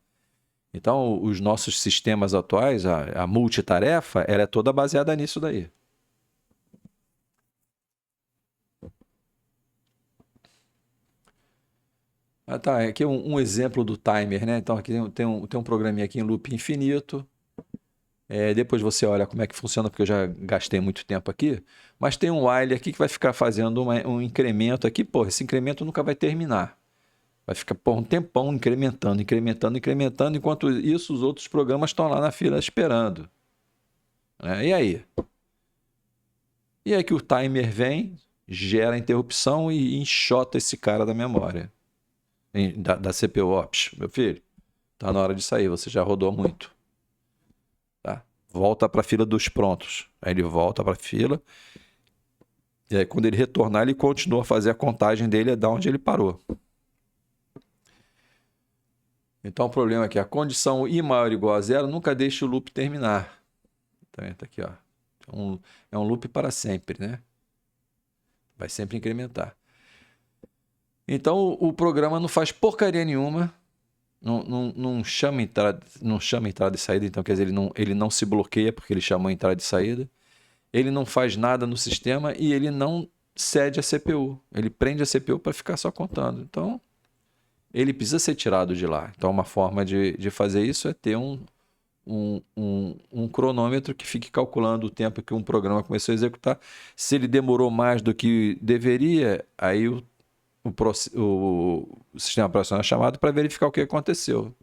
Então, os nossos sistemas atuais, a multitarefa, ela é toda baseada nisso daí. Tá, aqui é um exemplo do timer, né? Então, aqui tem um programinha aqui em loop infinito. Depois você olha como é que funciona, porque eu já gastei muito tempo aqui. Mas tem um while aqui que vai ficar fazendo um incremento aqui. Pô, esse incremento nunca vai terminar. Vai ficar um tempão incrementando, incrementando, incrementando. Enquanto isso, os outros programas estão lá na fila esperando. E aí? E aí que o timer vem, gera a interrupção e enxota esse cara da memória. Da CPU. Ops, meu filho, tá na hora de sair, você já rodou muito. Tá? Volta para a fila dos prontos. Aí ele volta para a fila. E aí, quando ele retornar, ele continua a fazer a contagem dele da onde ele parou. Então, o problema é que a condição I maior ou igual a zero nunca deixa o loop terminar. Tá aqui, ó. É um loop para sempre, né? Vai sempre incrementar. Então, o programa não faz porcaria nenhuma, não chama entrada e saída. Então, quer dizer, ele não se bloqueia porque ele chamou entrada e saída. Ele não faz nada no sistema e ele não cede a CPU. Ele prende a CPU para ficar só contando. Então, ele precisa ser tirado de lá. Então, uma forma de fazer isso é ter um cronômetro que fique calculando o tempo que um programa começou a executar. Se ele demorou mais do que deveria, aí o sistema operacional é chamado para verificar o que aconteceu.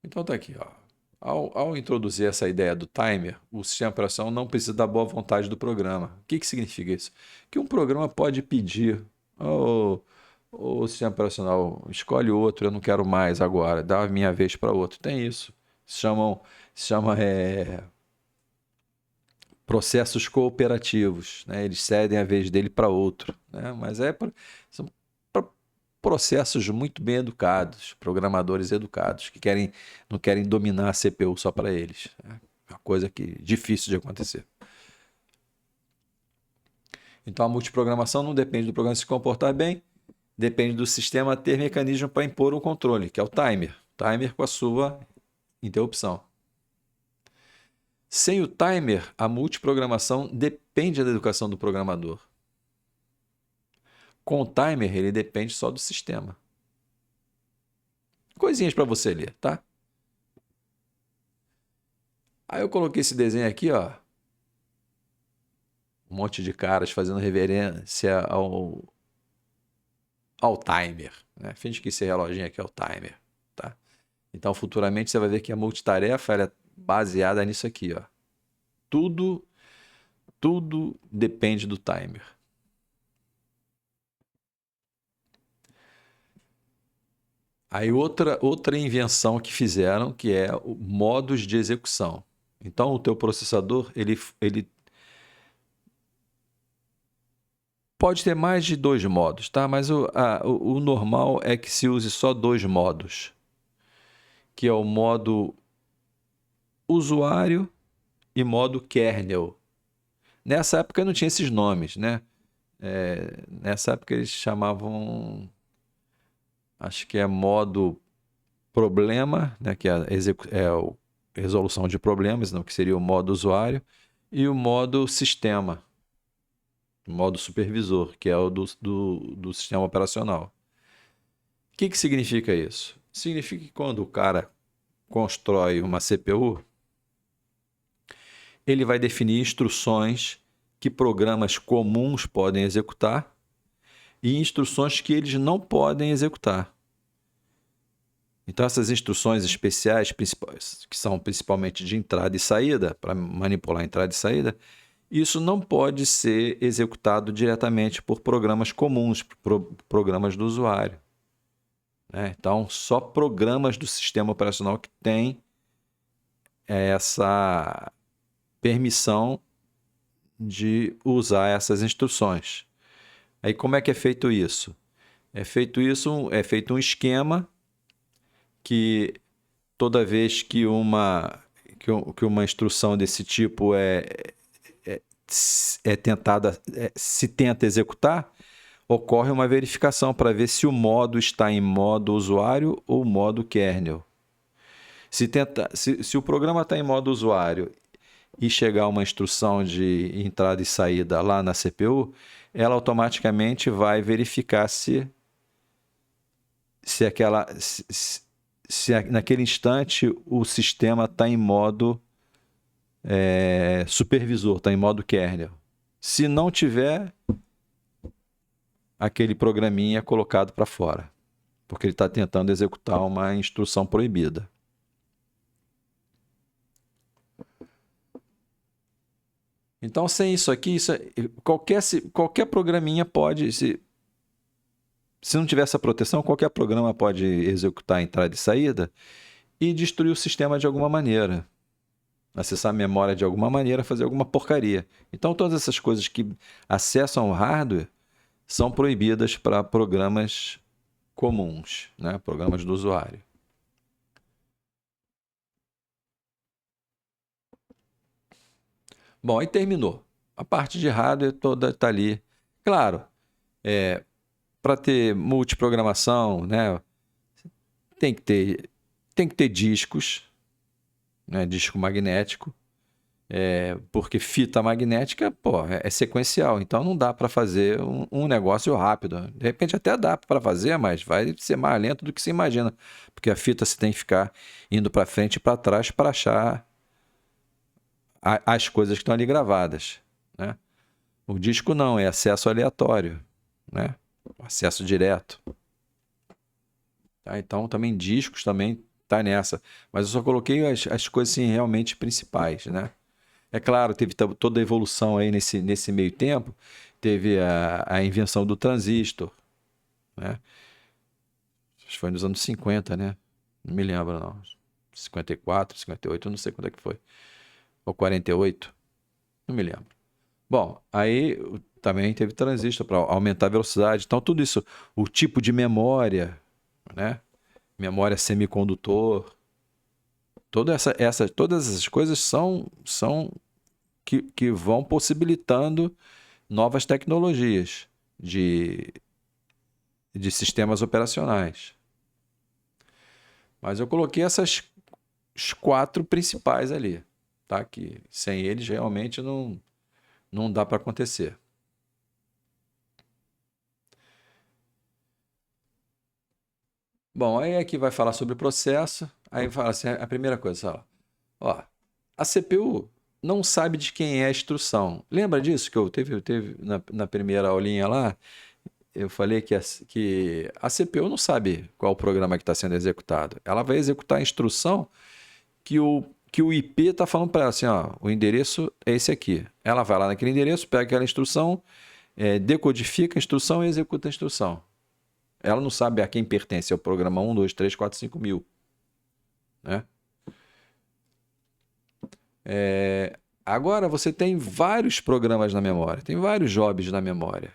Então tá aqui, ó. Ao introduzir essa ideia do timer, o sistema operacional não precisa da boa vontade do programa. O que significa isso? Que um programa pode pedir o sistema operacional, escolhe outro, eu não quero mais agora, dá a minha vez para outro. Tem isso. Se chama processos cooperativos, né? Eles cedem a vez dele para outro, né? Mas são processos muito bem educados, programadores educados, que não querem dominar a CPU só para eles. É uma coisa difícil de acontecer. Então a multiprogramação não depende do programa se comportar bem, depende do sistema ter mecanismo para impor um controle, que é o timer. Timer com a sua interrupção. Sem o timer, a multiprogramação depende da educação do programador. Com o timer, ele depende só do sistema. Coisinhas para você ler, tá? Aí eu coloquei esse desenho aqui, ó. Um monte de caras fazendo reverência ao timer, né? Finge que esse reloginho aqui é o timer, tá? Então, futuramente, você vai ver que a multitarefa ela é baseada nisso aqui, ó. Tudo depende do timer. Aí outra invenção que fizeram, que é o modos de execução. Então, o teu processador, ele Pode ter mais de 2 modos, tá? Mas o normal é que se use só 2 modos, que é o modo usuário e modo kernel. Nessa época não tinha esses nomes, né? Nessa época eles chamavam, acho que é modo problema, né? Que é a resolução de problemas, não, que seria o modo usuário, e o modo sistema, o modo supervisor, que é o do sistema operacional. O que significa isso? Significa que quando o cara constrói uma CPU, ele vai definir instruções que programas comuns podem executar e instruções que eles não podem executar. Então, essas instruções especiais, que são principalmente de entrada e saída, para manipular entrada e saída, isso não pode ser executado diretamente por programas comuns, programas do usuário. Então, só programas do sistema operacional que têm essa permissão de usar essas instruções. Aí, como é que é feito isso? É feito um esquema que toda vez que uma instrução desse tipo se tenta executar, ocorre uma verificação para ver se o modo está em modo usuário ou modo kernel. Se o programa está em modo usuário e chegar uma instrução de entrada e saída lá na CPU, ela automaticamente vai verificar se naquele instante o sistema está em modo supervisor, está em modo kernel. Se não tiver, aquele programinha é colocado para fora, porque ele está tentando executar uma instrução proibida. Então, sem isso aqui, qualquer programinha pode... Se não tiver essa proteção, qualquer programa pode executar entrada e saída e destruir o sistema de alguma maneira. Acessar a memória de alguma maneira, fazer alguma porcaria. Então, todas essas coisas que acessam o hardware são proibidas para programas comuns, né? Programas do usuário. Bom, aí terminou. A parte de hardware toda está ali. Claro, para ter multiprogramação, né, tem que ter discos, né, disco magnético, porque fita magnética, é sequencial, então não dá para fazer um negócio rápido. De repente até dá para fazer, mas vai ser mais lento do que se imagina, porque a fita você tem que ficar indo para frente e para trás para achar as coisas que estão ali gravadas, né? O disco não, é acesso aleatório, né? Acesso direto. Tá? Então, também discos também tá nessa. Mas eu só coloquei as coisas assim, realmente principais, né? É claro, teve toda a evolução aí nesse meio tempo. Teve a invenção do transistor, né? Acho que foi nos anos 50, né? Não me lembro, não. 54, 58, não sei quando é que foi. Ou 48, não me lembro. Bom, aí também teve transistor para aumentar a velocidade. Então, tudo isso, o tipo de memória, né? Memória semicondutor, todas essas coisas são que vão possibilitando novas tecnologias de sistemas operacionais. Mas eu coloquei os 4 principais ali, tá? Que sem eles realmente não dá para acontecer. Bom, aí aqui vai falar sobre o processo. Aí fala assim, a primeira coisa, ó, a CPU não sabe de quem é a instrução. Lembra disso que eu teve na primeira aulinha lá? Eu falei que a CPU não sabe qual o programa que está sendo executado. Ela vai executar a instrução que o IP está falando para ela assim, ó, o endereço é esse aqui. Ela vai lá naquele endereço, pega aquela instrução, decodifica a instrução e executa a instrução. Ela não sabe a quem pertence ao programa 1, 2, 3, 4, 5 mil. Né? Agora você tem vários programas na memória, tem vários jobs na memória.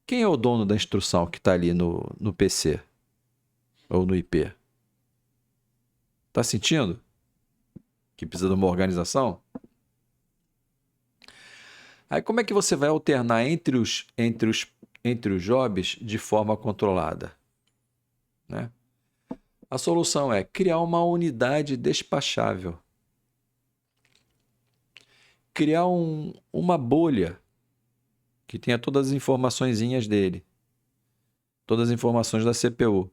Quem é o dono da instrução que está ali no PC ou no IP? Tá sentindo que precisa de uma organização? Aí como é que você vai alternar entre os jobs de forma controlada, né? A solução é criar uma unidade despachável. Criar uma bolha que tenha todas as informaçõezinhas dele. Todas as informações da CPU.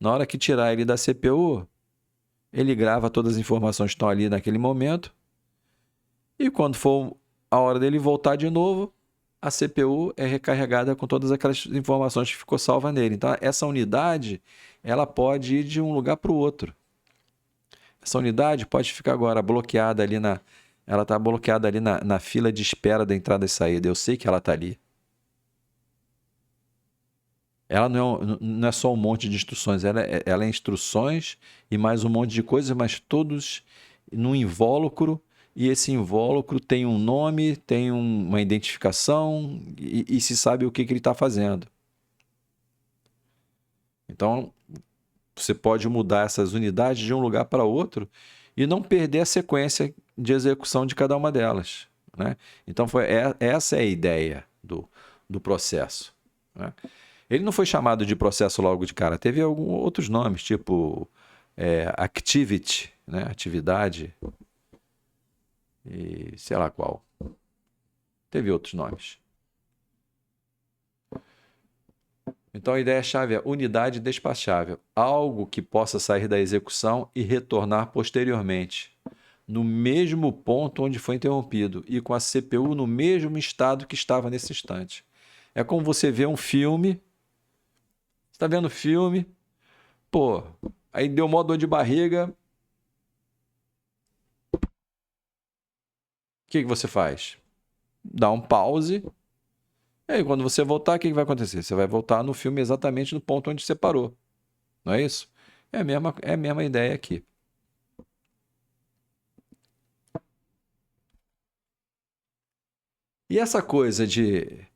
Na hora que tirar ele da CPU, ele grava todas as informações que estão ali naquele momento. E quando for a hora dele voltar de novo, a CPU é recarregada com todas aquelas informações que ficou salva nele. Então, essa unidade, ela pode ir de um lugar para o outro. Essa unidade pode ficar agora bloqueada ali ela está bloqueada ali na fila de espera da entrada e saída. Eu sei que ela está ali. Ela não é só um monte de instruções, ela é instruções e mais um monte de coisas, mas todos num invólucro, e esse invólucro tem um nome, tem uma identificação e se sabe o que ele está fazendo. Então, você pode mudar essas unidades de um lugar para outro e não perder a sequência de execução de cada uma delas, né? Então, essa é a ideia do processo, né? Ele não foi chamado de processo logo de cara, teve alguns outros nomes, tipo activity, né? Atividade, e sei lá qual. Teve outros nomes. Então a ideia-chave é unidade despachável, algo que possa sair da execução e retornar posteriormente, no mesmo ponto onde foi interrompido e com a CPU no mesmo estado que estava nesse instante. É como você vê um filme, você está vendo o filme, pô, aí deu mó dor de barriga. O que você faz? Dá um pause. E aí, quando você voltar, o que vai acontecer? Você vai voltar no filme exatamente no ponto onde você parou. Não é isso? É a mesma ideia aqui. E essa coisa de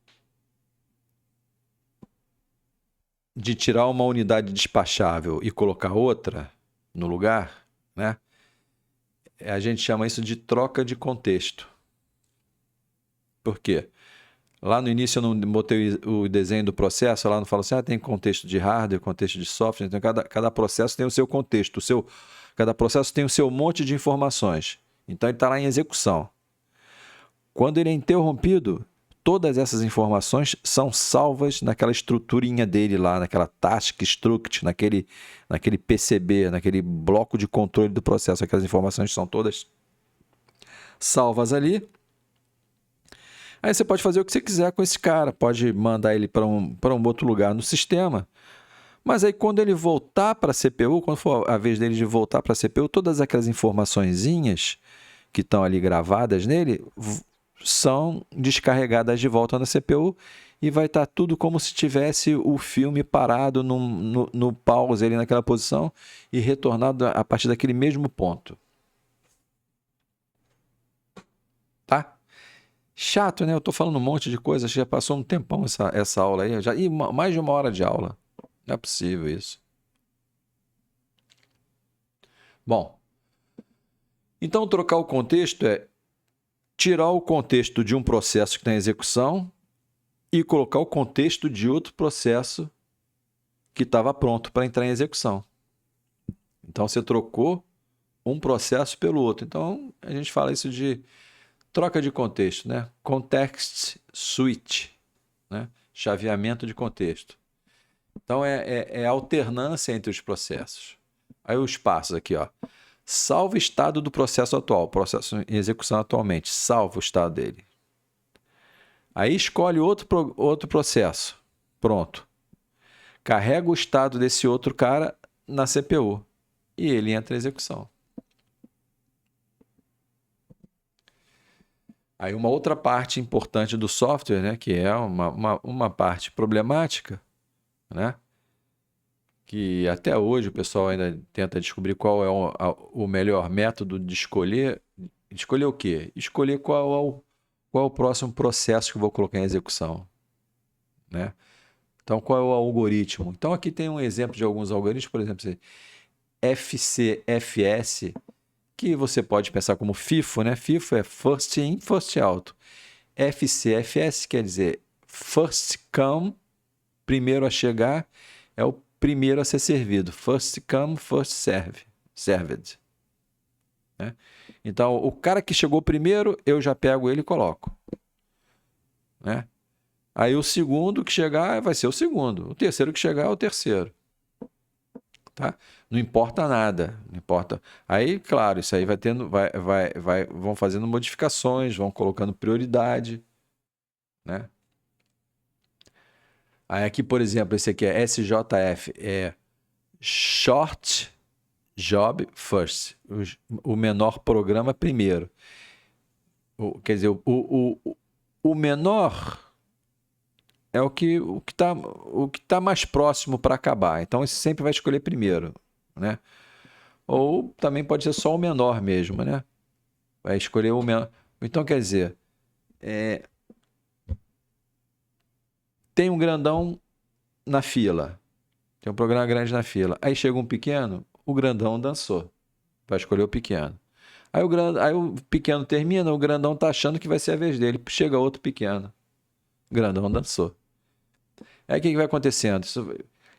tirar uma unidade despachável e colocar outra no lugar, né? A gente chama isso de troca de contexto. Por quê? Lá no início eu não botei o desenho do processo, lá não falo assim, tem contexto de hardware, contexto de software, então cada processo tem o seu contexto, cada processo tem o seu monte de informações. Então ele está lá em execução. Quando ele é interrompido, todas essas informações são salvas naquela estruturinha dele lá, naquela task struct, naquele PCB, naquele bloco de controle do processo. Aquelas informações são todas salvas ali. Aí você pode fazer o que você quiser com esse cara, pode mandar ele para um outro lugar no sistema, mas aí quando ele voltar para a CPU, quando for a vez dele de voltar para a CPU, todas aquelas informaçõezinhas que estão ali gravadas nele são descarregadas de volta na CPU e vai estar tudo como se tivesse o filme parado no pause ali naquela posição e retornado a partir daquele mesmo ponto. Tá? Chato, né? Eu tô falando um monte de coisa, já passou um tempão essa aula aí, mais de 1 hora de aula. Não é possível isso. Bom, então trocar o contexto é tirar o contexto de um processo que está em execução e colocar o contexto de outro processo que estava pronto para entrar em execução. Então você trocou um processo pelo outro. Então a gente fala isso de troca de contexto, né? Context switch, né? Chaveamento de contexto. Então é alternância entre os processos. Aí os passos aqui, ó. Salva o estado do processo atual, processo em execução atualmente. Salva o estado dele. Aí escolhe outro processo. Pronto. Carrega o estado desse outro cara na CPU. E ele entra em execução. Aí uma outra parte importante do software, né, que é uma parte problemática, né, que até hoje o pessoal ainda tenta descobrir qual é o melhor método de escolher. Escolher o quê? Escolher qual é o próximo processo que eu vou colocar em execução. né? Então, qual é o algoritmo? Então, aqui tem um exemplo de alguns algoritmos, por exemplo, FCFS, que você pode pensar como FIFO, né? FIFO é First In, First Out. FCFS quer dizer First Come, primeiro a chegar, é o primeiro a ser servido. First Come, First Served. Né? Então, o cara que chegou primeiro, eu já pego ele e coloco. Né? Aí o segundo que chegar vai ser o segundo. O terceiro que chegar é o terceiro. Tá? Não importa nada, não importa. Aí, claro, isso aí vai tendo, vão fazendo modificações, vão colocando prioridade, né? Aí aqui, por exemplo, esse aqui é SJF, é Short Job First, o menor programa primeiro. Quer dizer, o menor é o que tá mais próximo para acabar. Então, esse sempre vai escolher primeiro, né? Ou também pode ser só o menor mesmo, né? Vai escolher o menor. Então, quer dizer, tem um grandão na fila. Tem um programa grande na fila. Aí chega um pequeno, o grandão dançou. Vai escolher o pequeno. Aí o pequeno termina, o grandão tá achando que vai ser a vez dele. Chega outro pequeno. O grandão dançou. Aí o que vai acontecendo?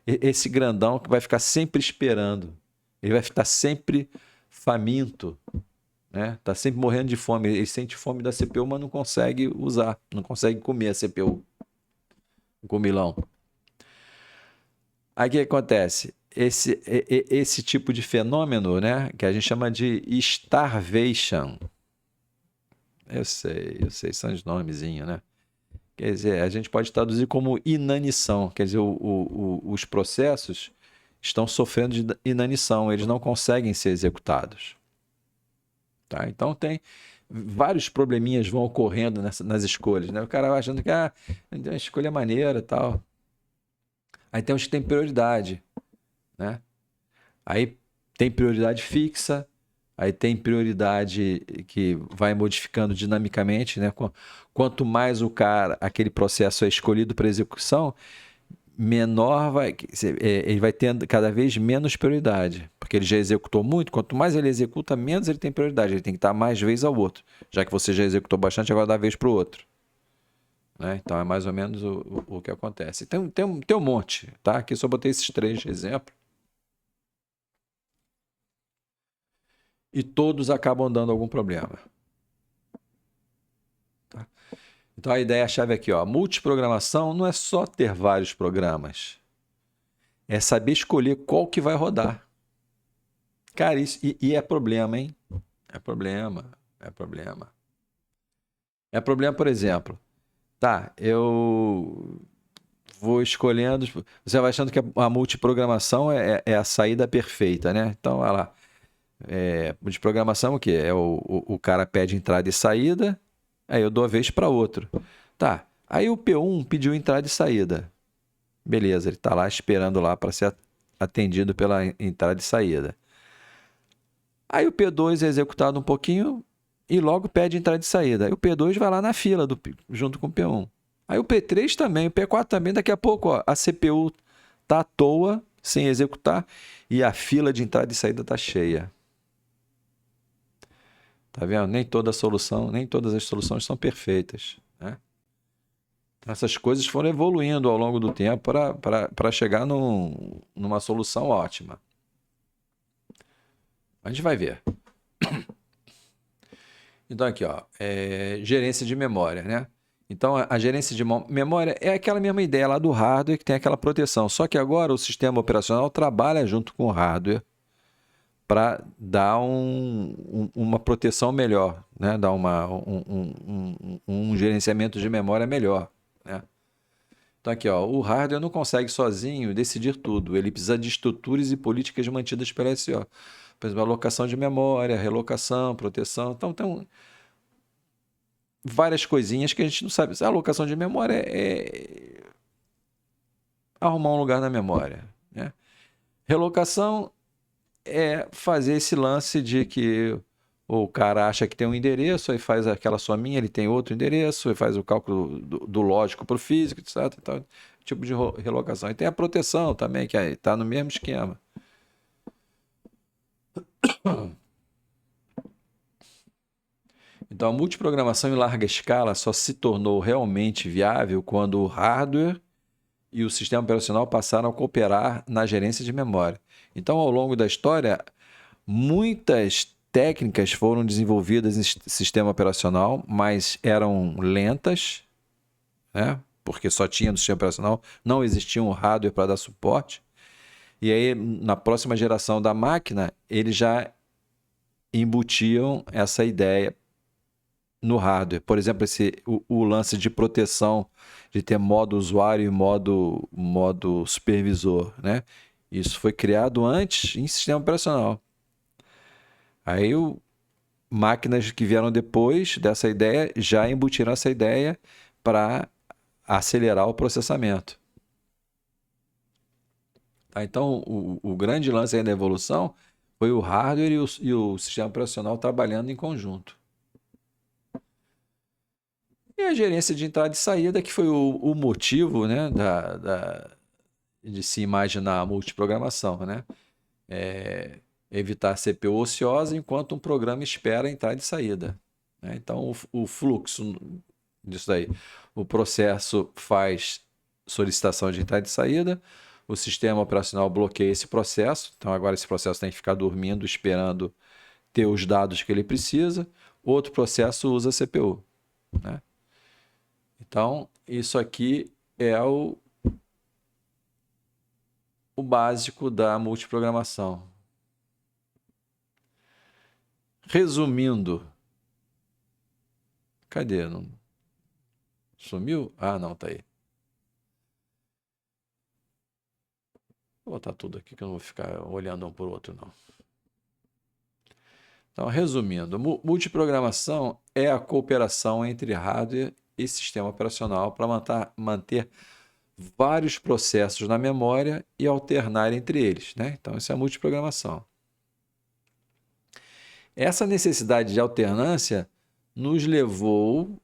Esse grandão que vai ficar sempre esperando. Ele vai estar sempre faminto, né? Tá sempre morrendo de fome. Ele sente fome da CPU, mas não consegue usar, não consegue comer a CPU. O comilão. Aí o que acontece? Esse tipo de fenômeno, né, que a gente chama de starvation. Eu sei, são os nomezinhos, né? Quer dizer, a gente pode traduzir como inanição. Quer dizer, os processos estão sofrendo de inanição, eles não conseguem ser executados. Tá? Então, tem vários probleminhas vão ocorrendo nas escolhas. Né? O cara vai achando que a escolha é maneira e tal. Aí tem uns que tem prioridade. Né? Aí tem prioridade fixa, aí tem prioridade que vai modificando dinamicamente, né? Quanto mais aquele processo é escolhido para execução, menor ele vai tendo cada vez menos prioridade, porque ele já executou muito. Quanto mais ele executa, menos ele tem prioridade. Ele tem que dar mais vez ao outro, já que você já executou bastante, agora dá vez para o outro. Né? Então é mais ou menos o que acontece. Tem um monte, tá? Aqui só botei esses 3 exemplos. E todos acabam dando algum problema. Tá? Então a ideia-chave aqui, ó, multiprogramação não é só ter vários programas. É saber escolher qual que vai rodar. Cara, isso e é problema, hein? É problema. É problema, por exemplo. Tá, eu vou escolhendo. Você vai achando que a multiprogramação é a saída perfeita, né? Então, olha lá. De programação, o quê? O cara pede entrada e saída, aí eu dou a vez para outro. Tá, aí o P1 pediu entrada e saída. Beleza, ele está lá esperando lá para ser atendido pela entrada e saída. Aí o P2 é executado um pouquinho e logo pede entrada e saída. Aí o P2 vai lá na fila junto com o P1. Aí o P3 também, o P4 também. Daqui a pouco ó, a CPU está à toa, sem executar, e a fila de entrada e saída está cheia. Tá vendo? Nem todas as soluções são perfeitas. Né? Essas coisas foram evoluindo ao longo do tempo para chegar numa solução ótima. A gente vai ver. Então, aqui, ó, gerência de memória, né? Então, a gerência de memória é aquela mesma ideia lá do hardware que tem aquela proteção. Só que agora o sistema operacional trabalha junto com o hardware para dar uma proteção melhor, né? Dar um gerenciamento de memória melhor. Né? Então aqui, ó, o hardware não consegue sozinho decidir tudo. Ele precisa de estruturas e políticas mantidas pela SO. Por exemplo, alocação de memória, relocação, proteção. Então tem várias coisinhas que a gente não sabe. A alocação de memória é arrumar um lugar na memória. Né? Relocação é fazer esse lance de que O cara acha que tem um endereço, aí faz aquela sominha, ele tem outro endereço, aí faz o cálculo do lógico para o físico, etc. Então, tipo de relocação. E tem a proteção também, que está no mesmo esquema. Então, a multiprogramação em larga escala só se tornou realmente viável quando o hardware e o sistema operacional passaram a cooperar na gerência de memória. Então, ao longo da história, muitas técnicas foram desenvolvidas em sistema operacional, mas eram lentas, né? Porque só tinha no sistema operacional, não existia um hardware para dar suporte. E aí, na próxima geração da máquina, eles já embutiam essa ideia no hardware. Por exemplo, o lance de proteção, de ter modo usuário e modo supervisor, né? Isso foi criado antes em sistema operacional. Aí máquinas que vieram depois dessa ideia já embutiram essa ideia para acelerar o processamento. Tá? Então, o grande lance aí da evolução foi o hardware e o sistema operacional trabalhando em conjunto. E a gerência de entrada e saída, que foi o motivo, né, de se imaginar a multiprogramação, né? Evitar CPU ociosa enquanto um programa espera a entrada e saída, né? Então, o fluxo disso daí. O processo faz solicitação de entrada e saída, o sistema operacional bloqueia esse processo, então agora esse processo tem que ficar dormindo, esperando ter os dados que ele precisa. Outro processo usa a CPU, né? Então, isso aqui é o básico da multiprogramação. Resumindo, cadê? Não... Sumiu? Ah, não, tá aí. Vou botar tudo aqui que eu não vou ficar olhando um por outro, não. Então, resumindo, multiprogramação é a cooperação entre hardware e sistema operacional para manter vários processos na memória e alternar entre eles, né? Então, isso é a multiprogramação. Essa necessidade de alternância nos levou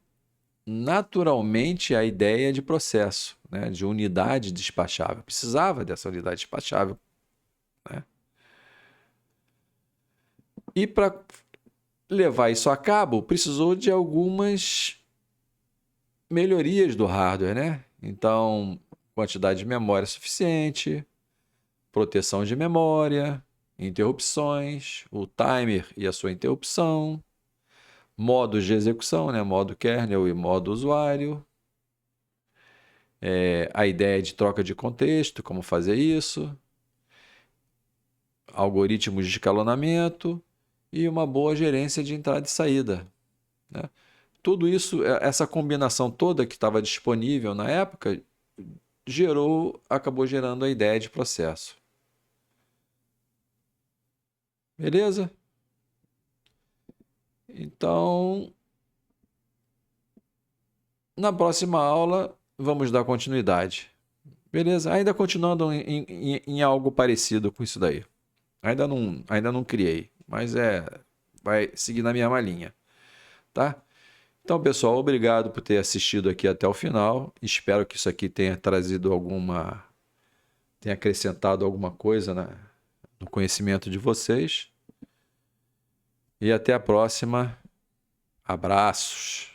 naturalmente à ideia de processo, né? De unidade despachável. Precisava dessa unidade despachável, né? E para levar isso a cabo, precisou de algumas melhorias do hardware, né? Então, quantidade de memória suficiente, proteção de memória, interrupções, o timer e a sua interrupção, modos de execução, né? Modo kernel e modo usuário, a ideia de troca de contexto, como fazer isso, algoritmos de escalonamento e uma boa gerência de entrada e saída, né? Tudo isso, essa combinação toda que estava disponível na época, acabou gerando a ideia de processo. Beleza? Então, na próxima aula, vamos dar continuidade. Beleza? Ainda continuando em algo parecido com isso daí. Ainda não criei, mas vai seguir na mesma linha, tá? Então, pessoal, obrigado por ter assistido aqui até o final. Espero que isso aqui tenha tenha acrescentado alguma coisa no conhecimento de vocês. E até a próxima. Abraços.